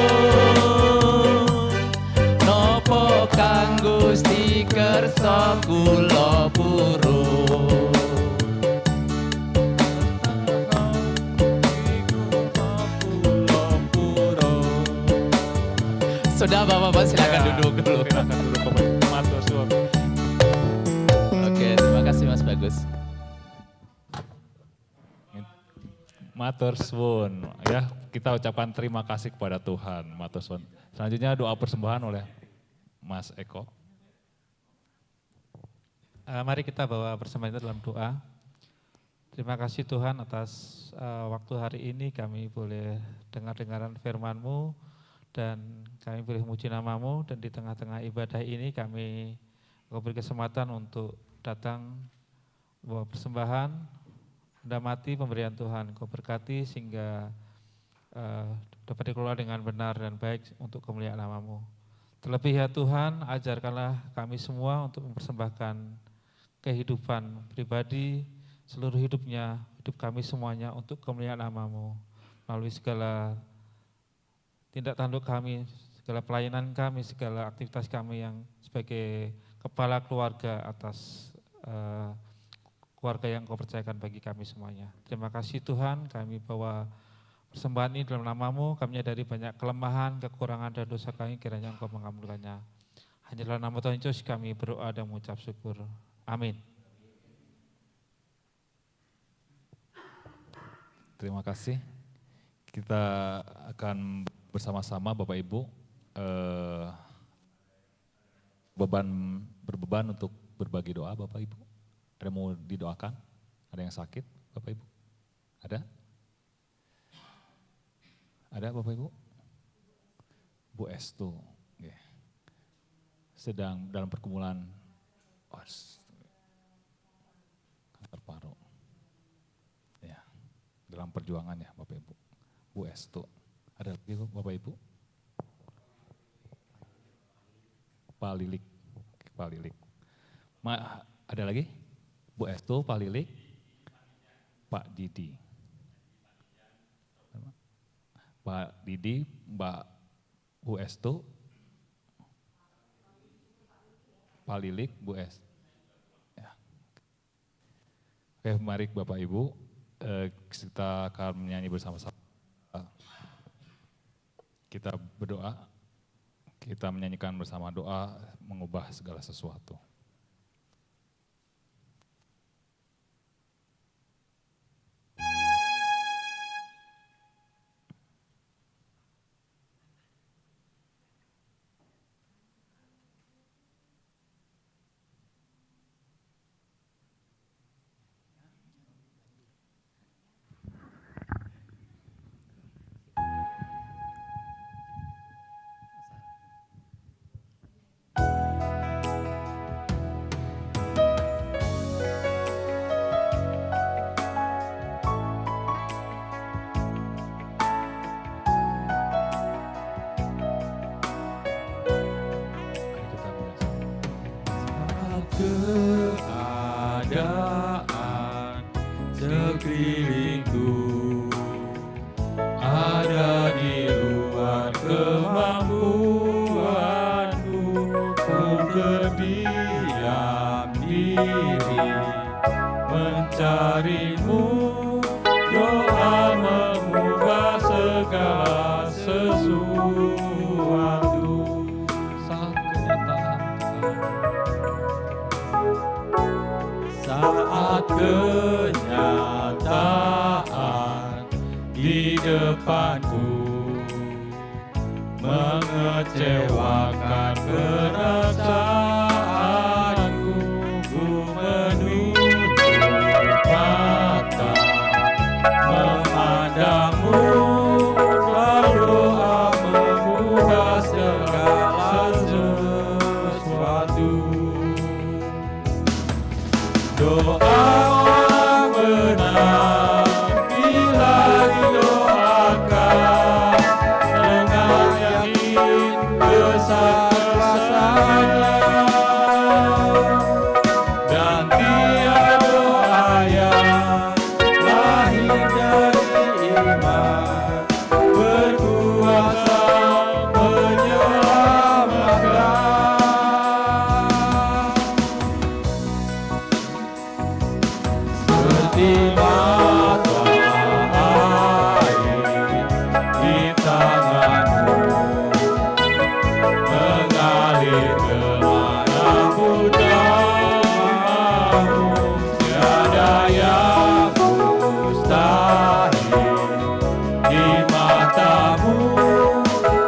napa kang Gusti kersa kula purun. Sudah Bapak-Bapak silakan duduk dulu. Silakan duduk Bapak. Matur suwun. Oke, terima kasih Mas Bagus. Matur suwun. Ya, kita ucapkan terima kasih kepada Tuhan. Matur suwun. Selanjutnya doa persembahan oleh Mas Eko. Mari kita bawa persembahan itu dalam doa. Terima kasih Tuhan atas waktu hari ini kami boleh dengar-dengaran firman-Mu dan kami boleh memuji nama-Mu dan di tengah-tengah ibadah ini kami Engkau beri kesempatan untuk datang bawa persembahan, mendamati pemberian Tuhan. Engkau berkati sehingga dapat dikelola dengan benar dan baik untuk kemuliaan nama-Mu. Terlebih ya Tuhan, ajarkanlah kami semua untuk mempersembahkan kehidupan pribadi, seluruh hidupnya, hidup kami semuanya untuk kemuliaan nama-Mu. Melalui segala tindak tanduk kami, segala pelayanan kami, segala aktivitas kami yang sebagai kepala keluarga atas keluarga yang Kau percayakan bagi kami semuanya. Terima kasih Tuhan, kami bawa persembahan ini dalam nama-Mu, kami menyadari banyak kelemahan, kekurangan dan dosa kami, kiranya Engkau mengampunkannya. Hanya dalam nama Tuhan Yesus kami berdoa dan mengucap syukur. Amin. Terima kasih. Kita akan bersama-sama Bapak Ibu berbeban untuk berbagi doa Bapak Ibu. Ada mau didoakan? Ada yang sakit Bapak Ibu? Ada? Ada Bapak Ibu? Bu Estu. sedang dalam pergumulan kanker paru. Ya, dalam perjuangan ya Bapak Ibu. Bu Estu, ada lagi Bapak Ibu? Pak Lilik. Ada lagi? Bu Estu, Pak Lilik, Pak Didi. Pak Didi, Mbak Bu Estu, Pak Lilik, Bu Es. Ya. Oke, mari Bapak Ibu, kita akan menyanyi bersama-sama. Kita berdoa, kita menyanyikan bersama doa mengubah segala sesuatu. Keadaan sekelilingku ada di luar kemampuanku, ku berdiam diri mencarimu, doa mengubah segala sesuatu. Saat kenyataan di depanku mengecewakan perasaanku, ku menutup mata memandangmu, berdoa mengubah segala sesuatu. Doa orang benar bila didoakan dengan yakin besar kuasanya, dan tiada doa yang lahir dari iman berkuasa menyelamatkan. Seperti mata air di tanganmu, mengalir kemanapun mau, tiada yang mustahil di matamu,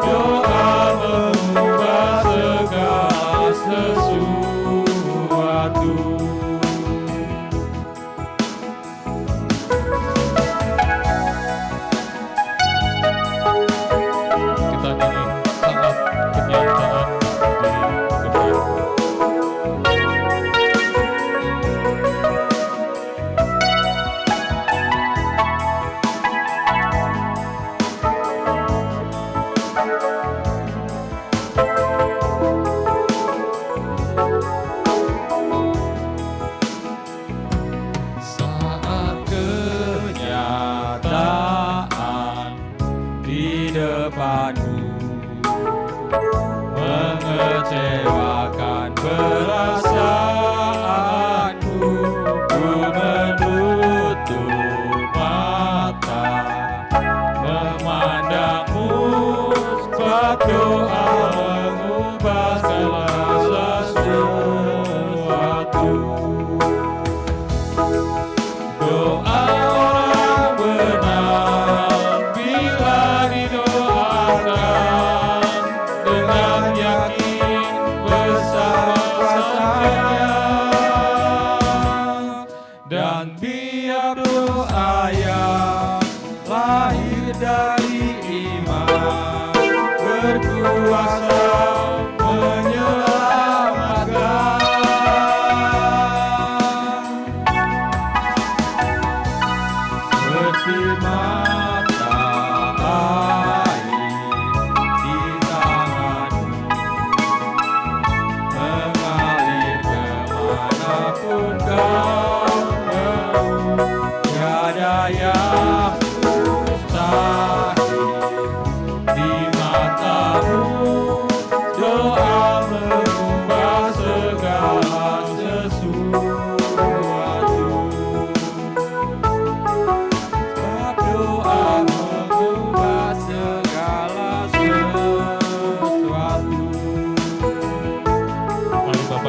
doa mengubah segala sesuatu. Kita nyanyi saat kenyataan di depan.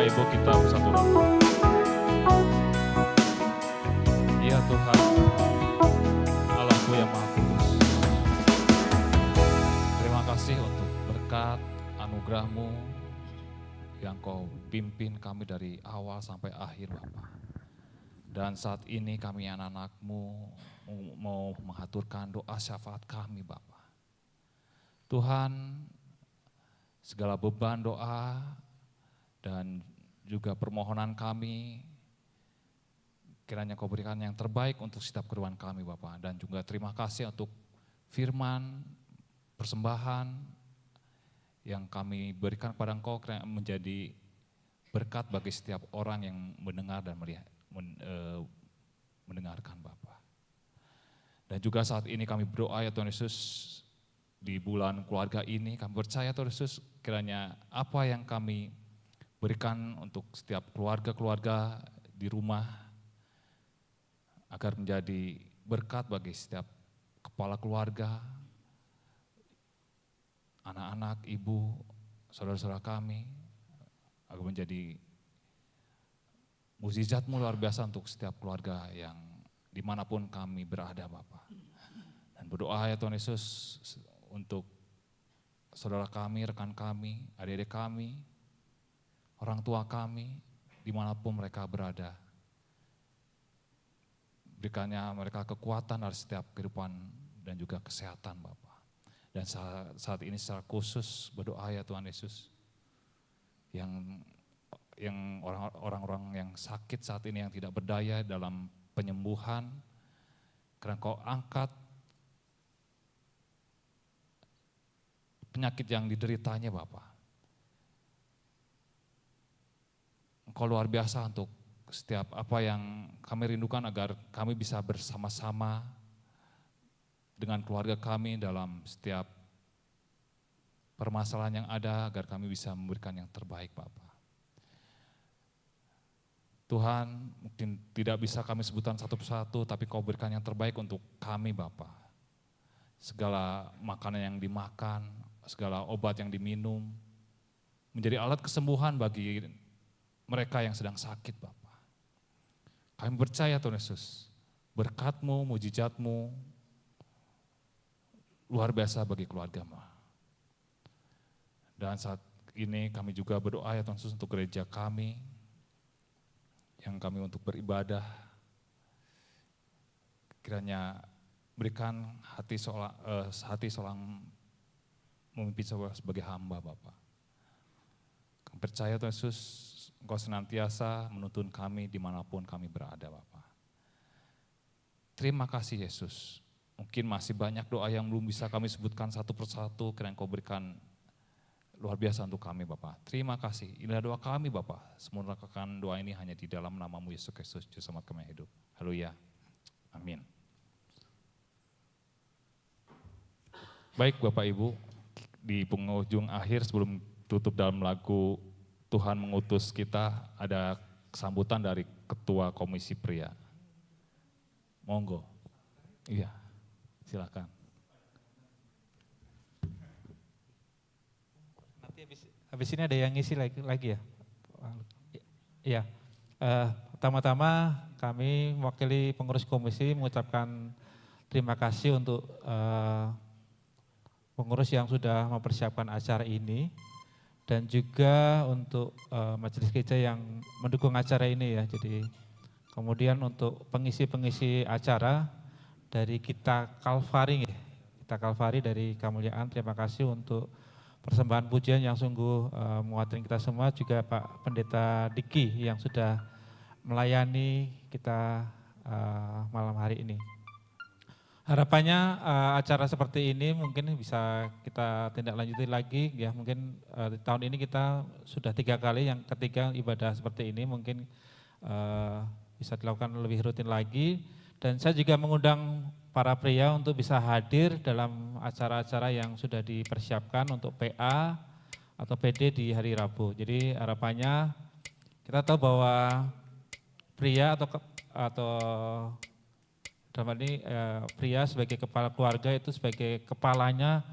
Bapak Ibu kita bersatu doa. Ya Tuhan, Allahku yang Maha Kudus. Terima kasih untuk berkat anugerah-Mu yang Kau pimpin kami dari awal sampai akhir Bapak. Dan saat ini kami anak-anak-Mu mau mengaturkan doa syafaat kami Bapak. Tuhan, segala beban doa dan juga permohonan kami, kiranya Kau berikan yang terbaik untuk setiap keperluan kami Bapak. Dan juga terima kasih untuk firman, persembahan yang kami berikan kepada Engkau menjadi berkat bagi setiap orang yang mendengar dan melihat, mendengarkan Bapak. Dan juga saat ini kami berdoa ya Tuhan Yesus, di bulan keluarga ini kami percaya Tuhan Yesus, kiranya apa yang kami berikan untuk setiap keluarga-keluarga di rumah, agar menjadi berkat bagi setiap kepala keluarga, anak-anak, ibu, saudara-saudara kami, agar menjadi mukjizat-Mu luar biasa untuk setiap keluarga yang dimanapun kami berada Bapak. Dan berdoa ya Tuhan Yesus untuk saudara kami, rekan kami, adik-adik kami, orang tua kami, dimanapun mereka berada. Berikannya mereka kekuatan dari setiap kehidupan dan juga kesehatan Bapak. Dan saat ini secara khusus berdoa ya Tuhan Yesus, yang orang-orang yang sakit saat ini yang tidak berdaya dalam penyembuhan, karena Kau angkat penyakit yang dideritanya Bapak. Engkau luar biasa untuk setiap apa yang kami rindukan agar kami bisa bersama-sama dengan keluarga kami dalam setiap permasalahan yang ada, agar kami bisa memberikan yang terbaik Bapak. Tuhan, mungkin tidak bisa kami sebutkan satu persatu, tapi Kau berikan yang terbaik untuk kami Bapak. Segala makanan yang dimakan, segala obat yang diminum, menjadi alat kesembuhan bagi mereka yang sedang sakit Bapak. Kami percaya Tuhan Yesus, berkat-Mu, mujizat-Mu, luar biasa bagi keluarga-Mu. Dan saat ini kami juga berdoa ya Tuhan Yesus untuk gereja kami, yang kami untuk beribadah, kiranya berikan hati seorang memimpin sebagai hamba Bapak. Kami percaya Tuhan Yesus, Engkau senantiasa menuntun kami dimanapun kami berada Bapak. Terima kasih Yesus, mungkin masih banyak doa yang belum bisa kami sebutkan satu persatu, kiranya Engkau berikan luar biasa untuk kami Bapak. Terima kasih, inilah doa kami Bapak. Semurnakan doa ini hanya di dalam nama-Mu Yesus Kristus, Juru Selamat kami hidup. Haleluya, amin. Baik Bapak Ibu, di penghujung akhir sebelum tutup dalam lagu Tuhan Mengutus Kita, ada sambutan dari Ketua Komisi Pria. Monggo. Iya, silakan. Nanti habis ini ada yang ngisi lagi ya? Iya. Pertama-tama kami mewakili pengurus komisi mengucapkan terima kasih untuk pengurus yang sudah mempersiapkan acara ini, dan juga untuk majelis gereja yang mendukung acara ini ya. Jadi kemudian untuk pengisi-pengisi acara dari Kita Kalvari, Kita Kalvari dari Kemuliaan, terima kasih untuk persembahan pujian yang sungguh menguatkan kita semua. Juga Pak Pendeta Diki yang sudah melayani kita malam hari ini. Harapannya acara seperti ini mungkin bisa kita tindak lanjuti lagi ya. Mungkin tahun ini kita sudah 3 kali, yang ketiga ibadah seperti ini mungkin bisa dilakukan lebih rutin lagi. Dan saya juga mengundang para pria untuk bisa hadir dalam acara-acara yang sudah dipersiapkan untuk PA atau PD di hari Rabu. Jadi harapannya kita tahu bahwa pria atau dalam ini pria sebagai kepala keluarga itu sebagai kepalanya,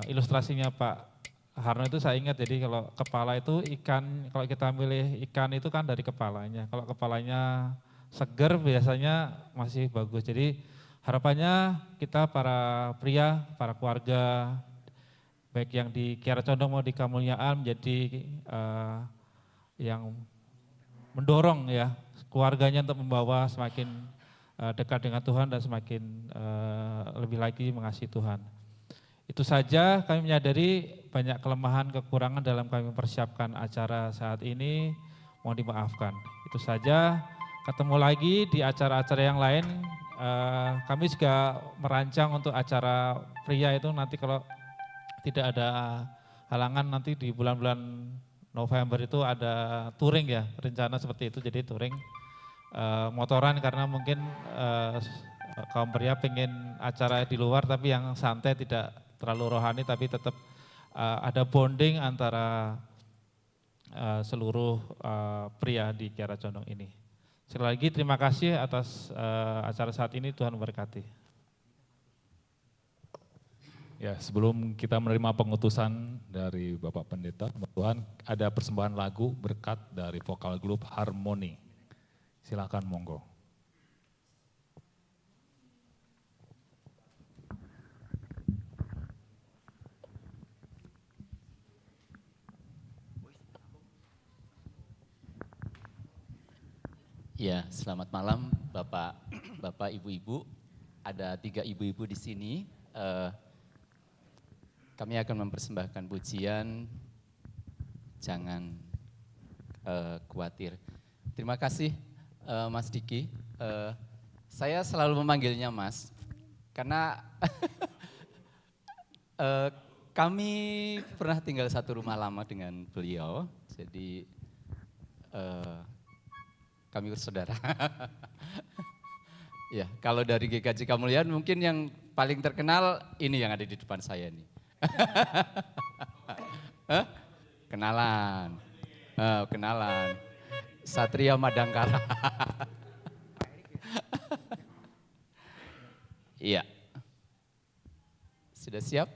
ilustrasinya Pak Harno itu saya ingat, jadi kalau kepala itu ikan, kalau kita milih ikan itu kan dari kepalanya. Kalau kepalanya seger biasanya masih bagus. Jadi harapannya kita para pria, para keluarga, baik yang di Kiara Condong mau di Kamuliaan menjadi yang mendorong ya keluarganya untuk membawa semakin dekat dengan Tuhan dan semakin lebih lagi mengasihi Tuhan. Itu saja, kami menyadari banyak kelemahan, kekurangan dalam kami mempersiapkan acara saat ini, mohon dimaafkan. Itu saja, ketemu lagi di acara-acara yang lain. Kami juga merancang untuk acara pria itu nanti kalau tidak ada halangan nanti di bulan-bulan November itu ada touring ya, rencana seperti itu, jadi touring motoran karena mungkin kaum pria pengen acara di luar tapi yang santai, tidak terlalu rohani tapi tetap ada bonding antara seluruh pria di Kiara Condong ini. Sekali lagi terima kasih atas acara saat ini, Tuhan memberkati. Ya, sebelum kita menerima pengutusan dari Bapak Pendeta, Tuhan ada persembahan lagu berkat dari vokal grup Harmoni. Silakan monggo. Ya, selamat malam Bapak, Ibu-ibu. Ada 3 ibu-ibu di sini. Kami akan mempersembahkan pujian, jangan khawatir. Terima kasih Mas Diki. Saya selalu memanggilnya Mas, karena kami pernah tinggal satu rumah lama dengan beliau, jadi kami bersaudara. Ya, kalau dari GKJ Kamuliaan mungkin yang paling terkenal ini yang ada di depan saya nih. Kenalan. Kenalan. Satria Madangkara. Iya. Sudah siap?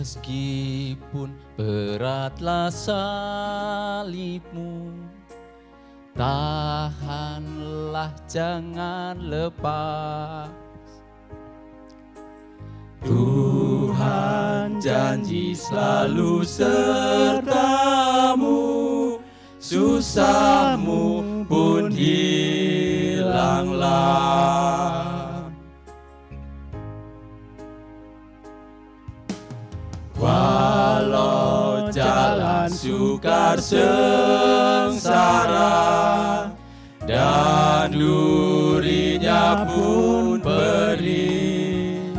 Meskipun beratlah salibmu, tahanlah jangan lepas. Tuhan janji selalu sertamu, susahmu pun hilanglah. Walau jalan sukar sengsara dan durinya pun perih,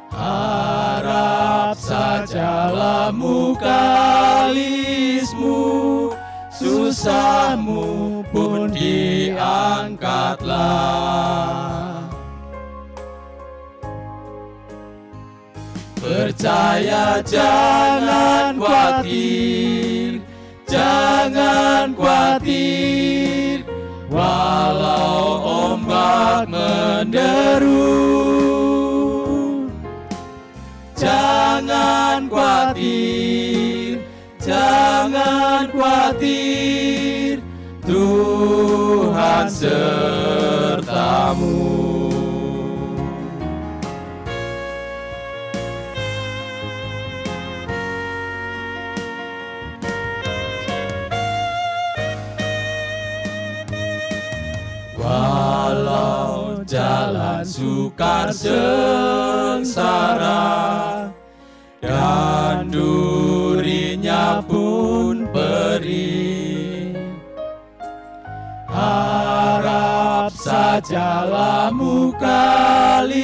harap sajalah mukalismu, susahmu pun diangkatlah. Percaya, jangan khawatir, jangan khawatir, walau ombak menderu. Jangan khawatir, jangan khawatir, Tuhan sertamu. Walau jalan sukar sengsara dan durinya pun perih, harap sajalah mukalismu,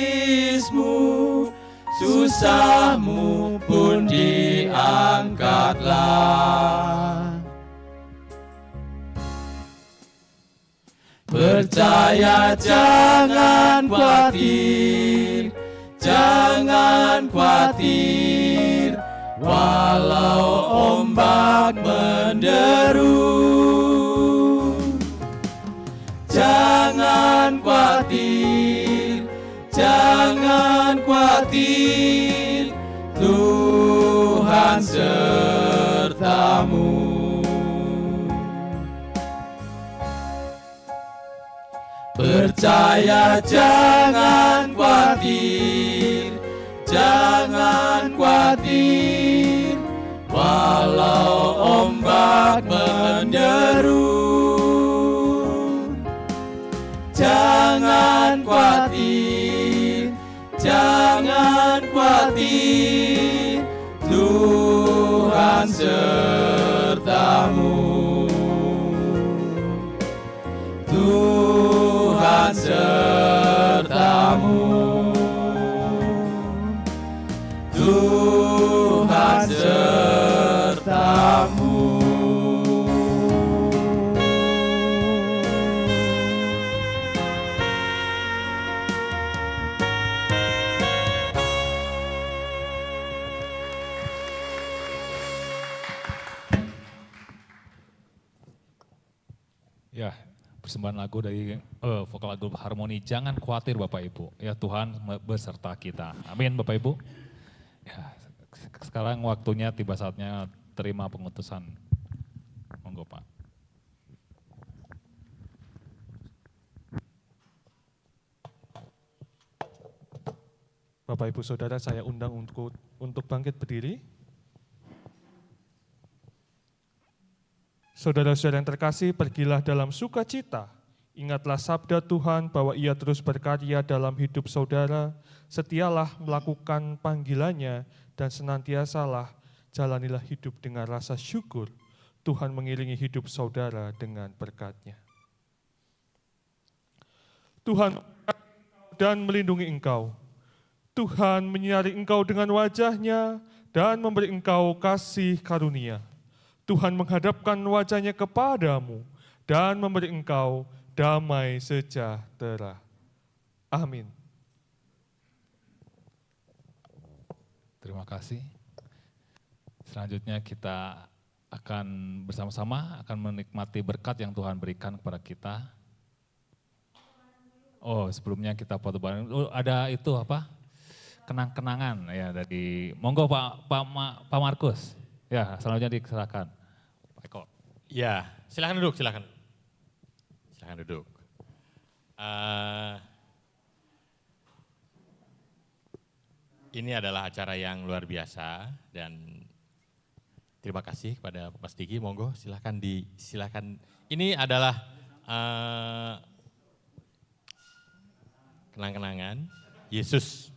susahmu pun diangkatlah. Percaya, jangan khawatir, jangan khawatir, walau ombak menderu. Jangan khawatir, jangan khawatir, Tuhan sertamu. Percaya, jangan khawatir, jangan khawatir, walau ombak menderu. Jangan khawatir, jangan khawatir, Tuhan sertamu. Tuhan sertamu, Tuhan sertamu. Ya, persembahan lagu dari vokal lagu harmoni Jangan Khawatir Bapak Ibu. Ya, Tuhan beserta kita. Amin Bapak Ibu. Ya, sekarang waktunya tiba saatnya terima pengutusan. Monggo Pak. Bapak Ibu Saudara, saya undang untuk bangkit berdiri. Saudara-saudara yang terkasih, pergilah dalam sukacita. Ingatlah sabda Tuhan bahwa Ia terus berkarya dalam hidup saudara. Setialah melakukan panggilannya dan senantiasalah jalanilah hidup dengan rasa syukur. Tuhan mengiringi hidup saudara dengan berkat-Nya. Tuhan dan melindungi engkau. Tuhan menyinari engkau dengan wajah-Nya dan memberi engkau kasih karunia. Tuhan menghadapkan wajah-Nya kepadamu dan memberi engkau damai sejahtera. Amin. Terima kasih. Selanjutnya kita akan bersama-sama akan menikmati berkat yang Tuhan berikan kepada kita. Oh, sebelumnya kita foto bareng. Oh, ada itu apa? Kenang-kenangan ya dari monggo Pak Markus. Ya, selanjutnya disilakan. Pak Eko. Ya, silakan duduk, silakan. Silakan duduk. Ini adalah acara yang luar biasa dan terima kasih kepada Mas Diki. Monggo, silakan silakan. Ini adalah kenang-kenangan Yesus.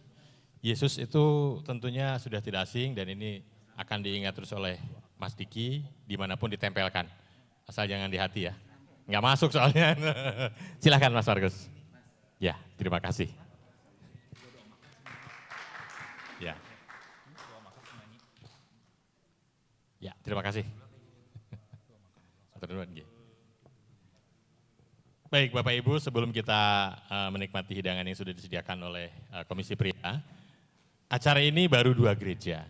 Yesus itu tentunya sudah tidak asing dan ini akan diingat terus oleh Mas Diki dimanapun ditempelkan. Asal jangan di hati ya. Nggak masuk soalnya. Silakan Mas Markus. Ya, terima kasih. Ya. Ya, terima kasih. Baik Bapak Ibu, sebelum kita menikmati hidangan yang sudah disediakan oleh Komisi Pria, acara ini baru 2 gereja.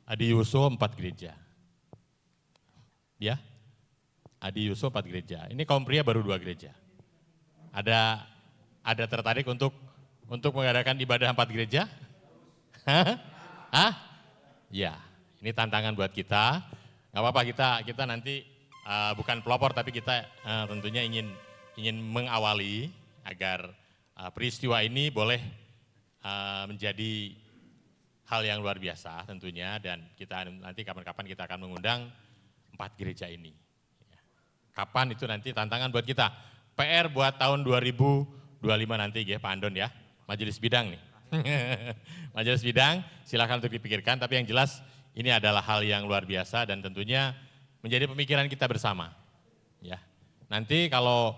Adi Yuso 4 gereja. Ya, Adi Yuso 4 gereja. Ini kaum pria baru 2 gereja. Ada tertarik untuk mengadakan ibadah 4 gereja? Hah? Ya, ini tantangan buat kita. Gak apa-apa, kita nanti bukan pelopor tapi kita tentunya ingin mengawali agar peristiwa ini boleh menjadi hal yang luar biasa tentunya dan kita nanti kapan-kapan kita akan mengundang 4 gereja ini. Kapan itu nanti tantangan buat kita. PR buat tahun 2025 nanti ya Pak Andon ya, majelis bidang nih. Majelis bidang silakan untuk dipikirkan tapi yang jelas ini adalah hal yang luar biasa dan tentunya menjadi pemikiran kita bersama. Ya. Nanti kalau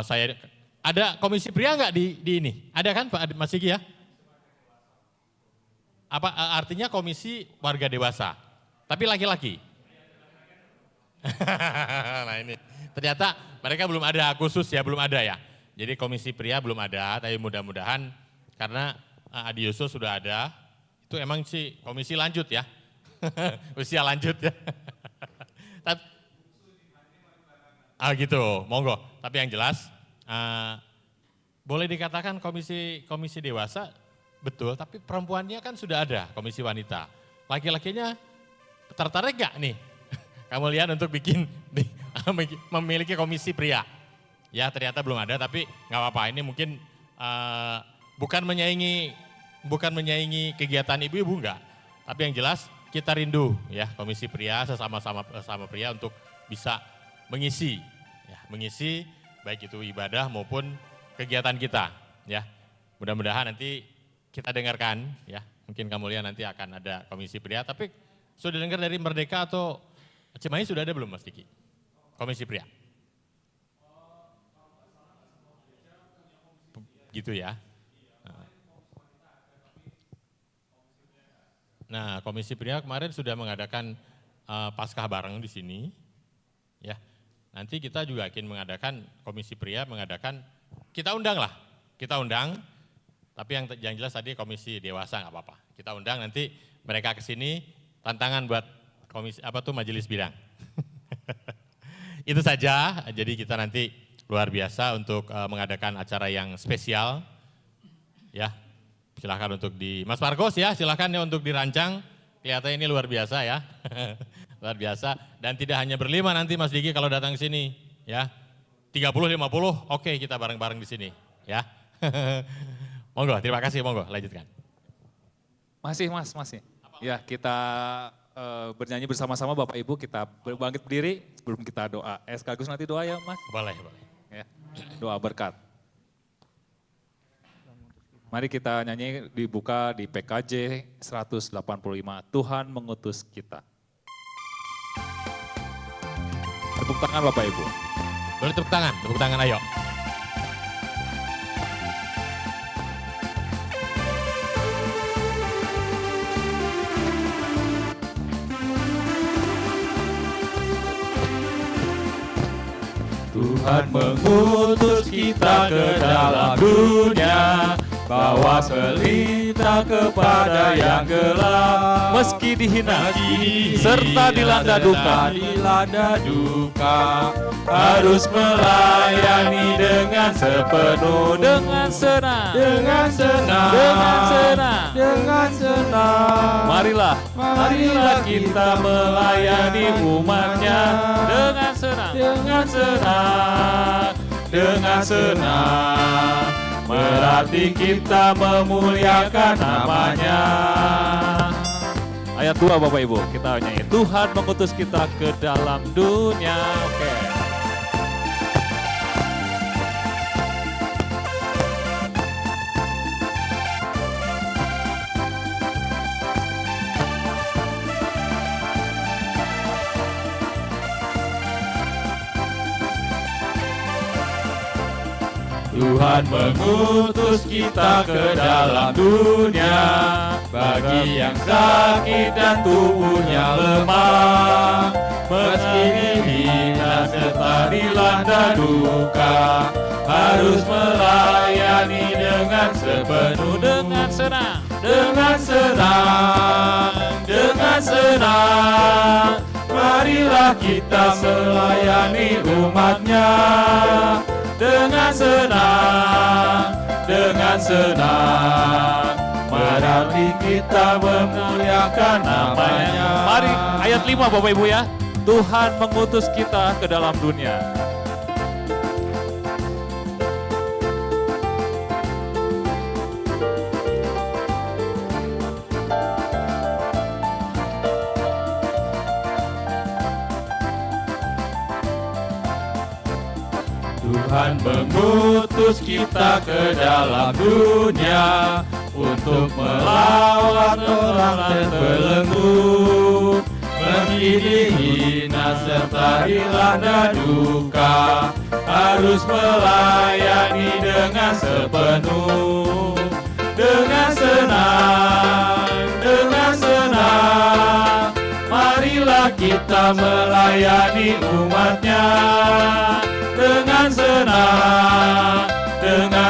saya ada komisi pria enggak di ini? Ada kan Pak Mas Sigi ya? Apa artinya komisi warga dewasa, tapi laki-laki. Nah ini ternyata mereka belum ada khusus ya, belum ada ya. Jadi komisi pria belum ada, tapi mudah-mudahan karena Adi Yusuf sudah ada, itu emang sih komisi lanjut ya, usia lanjut ya. Gitu, monggo. Tapi yang jelas, boleh dikatakan komisi dewasa, betul, tapi perempuannya kan sudah ada, komisi wanita. Laki-lakinya tertarik gak nih? Kamu lihat untuk memiliki komisi pria. Ya ternyata belum ada, tapi nggak apa-apa. Ini mungkin bukan menyaingi kegiatan ibu-ibu enggak. Tapi yang jelas kita rindu ya komisi pria sesama pria untuk bisa mengisi baik itu ibadah maupun kegiatan kita ya. Mudah-mudahan nanti kita dengarkan ya. Mungkin kamu lihat nanti akan ada komisi pria. Tapi sudah dengar dari Merdeka atau Cimahi sudah ada belum Mas Diki? Komisi pria. Gitu ya. Nah, komisi pria kemarin sudah mengadakan Paskah bareng di sini. Ya. Nanti kita juga akan mengadakan komisi pria kita undang. Tapi yang jelas tadi komisi dewasa nggak apa-apa. Kita undang nanti mereka ke sini, tantangan buat majelis bidang. Itu saja. Jadi kita nanti luar biasa untuk mengadakan acara yang spesial. Ya, silakan untuk Mas Marcos ya, silakan ya untuk dirancang. Kelihatannya ini luar biasa ya. Luar biasa. Dan tidak hanya berlima nanti Mas Diki kalau datang ke sini ya. 30, 50, oke kita bareng-bareng di sini ya. Monggo, terima kasih, monggo lanjutkan. Masih. Ya, kita bernyanyi bersama-sama Bapak Ibu, kita bangkit berdiri sebelum kita doa. Sekaligus nanti doa ya Mas? Boleh. Ya, doa berkat. Mari kita nyanyi dibuka di PKJ 185, Tuhan mengutus kita. Tepuk tangan Bapak Ibu. Boleh tepuk tangan ayo. Tuhan mengutus kita ke dalam dunia, bawa pelita kepada yang gelap. Meski dihina, serta dilanda duka, harus melayani dengan sepenuh, dengan senang. Marilah kita melayani umatnya dengan senang. Berarti kita memuliakan namanya. Ayat 2 Bapak Ibu, kita nyanyi. Tuhan mengutus kita ke dalam dunia. Oke. Tuhan mengutus kita ke dalam dunia, bagi yang sakit dan tubuhnya lemah, meski dihina serta dilanda duka, harus melayani dengan sepenuh, dengan senang. Marilah kita melayani umatnya dengan senang, berarti kita memuliakan namanya. Mari ayat 5 Bapak Ibu ya. Tuhan mengutus kita ke dalam dunia. Tuhan mengutus kita ke dalam dunia untuk melawan orang terbelenggu, meski dihina serta dilanda duka, harus melayani dengan sepenuh, dengan senang. Marilah kita melayani umatnya dengan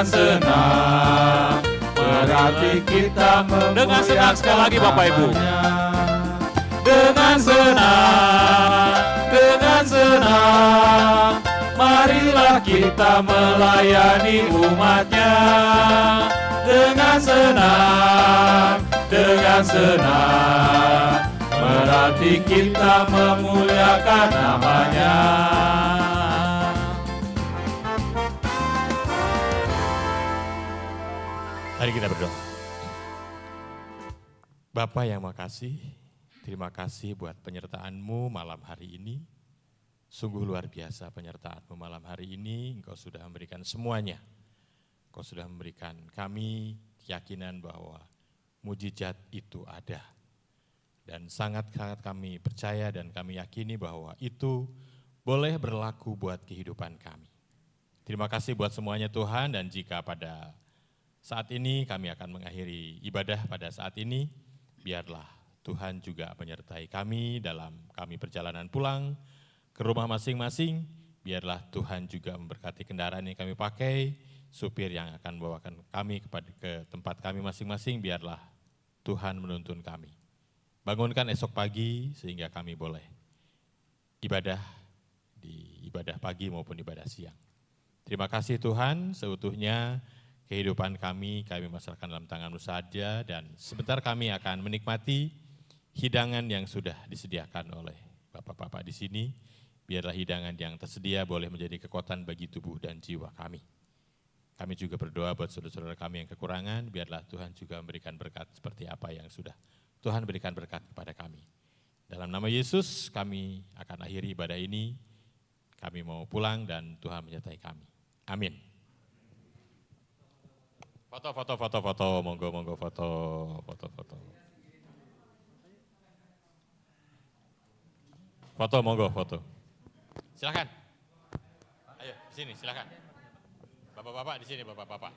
senang, berarti kita memuliakan dengan senang. Sekali lagi Bapak Ibu. Dengan senang, marilah kita melayani umatnya. Dengan senang, berarti kita memuliakan namanya. Mari kita berdoa. Bapa yang makasih, terima kasih buat penyertaan-Mu malam hari ini. Sungguh luar biasa penyertaan-Mu malam hari ini, Engkau sudah memberikan semuanya. Engkau sudah memberikan kami keyakinan bahwa mujizat itu ada. Dan sangat-sangat kami percaya dan kami yakini bahwa itu boleh berlaku buat kehidupan kami. Terima kasih buat semuanya Tuhan, dan jika pada saat ini kami akan mengakhiri ibadah pada saat ini, biarlah Tuhan juga menyertai kami dalam kami perjalanan pulang ke rumah masing-masing. Biarlah Tuhan juga memberkati kendaraan yang kami pakai, supir yang akan membawakan kami ke tempat kami masing-masing. Biarlah Tuhan menuntun kami. Bangunkan esok pagi sehingga kami boleh ibadah di ibadah pagi maupun ibadah siang. Terima kasih Tuhan, seutuhnya kehidupan kami masarkan dalam tangan-Mu saja, dan sebentar kami akan menikmati hidangan yang sudah disediakan oleh Bapak-Bapak di sini. Biarlah hidangan yang tersedia boleh menjadi kekuatan bagi tubuh dan jiwa kami. Kami juga berdoa buat saudara-saudara kami yang kekurangan, biarlah Tuhan juga memberikan berkat seperti apa yang sudah Tuhan berikan berkat kepada kami. Dalam nama Yesus kami akan akhiri ibadah ini, kami mau pulang dan Tuhan menyertai kami. Amin. Foto, monggo foto. Foto, monggo foto. Silakan. Ayo, di sini silakan. Bapak-bapak di sini, bapak-bapak.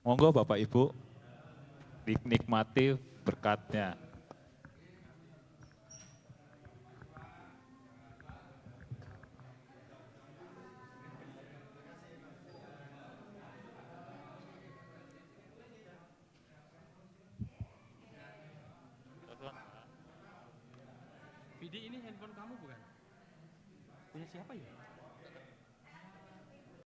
Monggo Bapak Ibu, dinikmati berkatnya. Vidi, ini handphone kamu bukan? Punya siapa ya?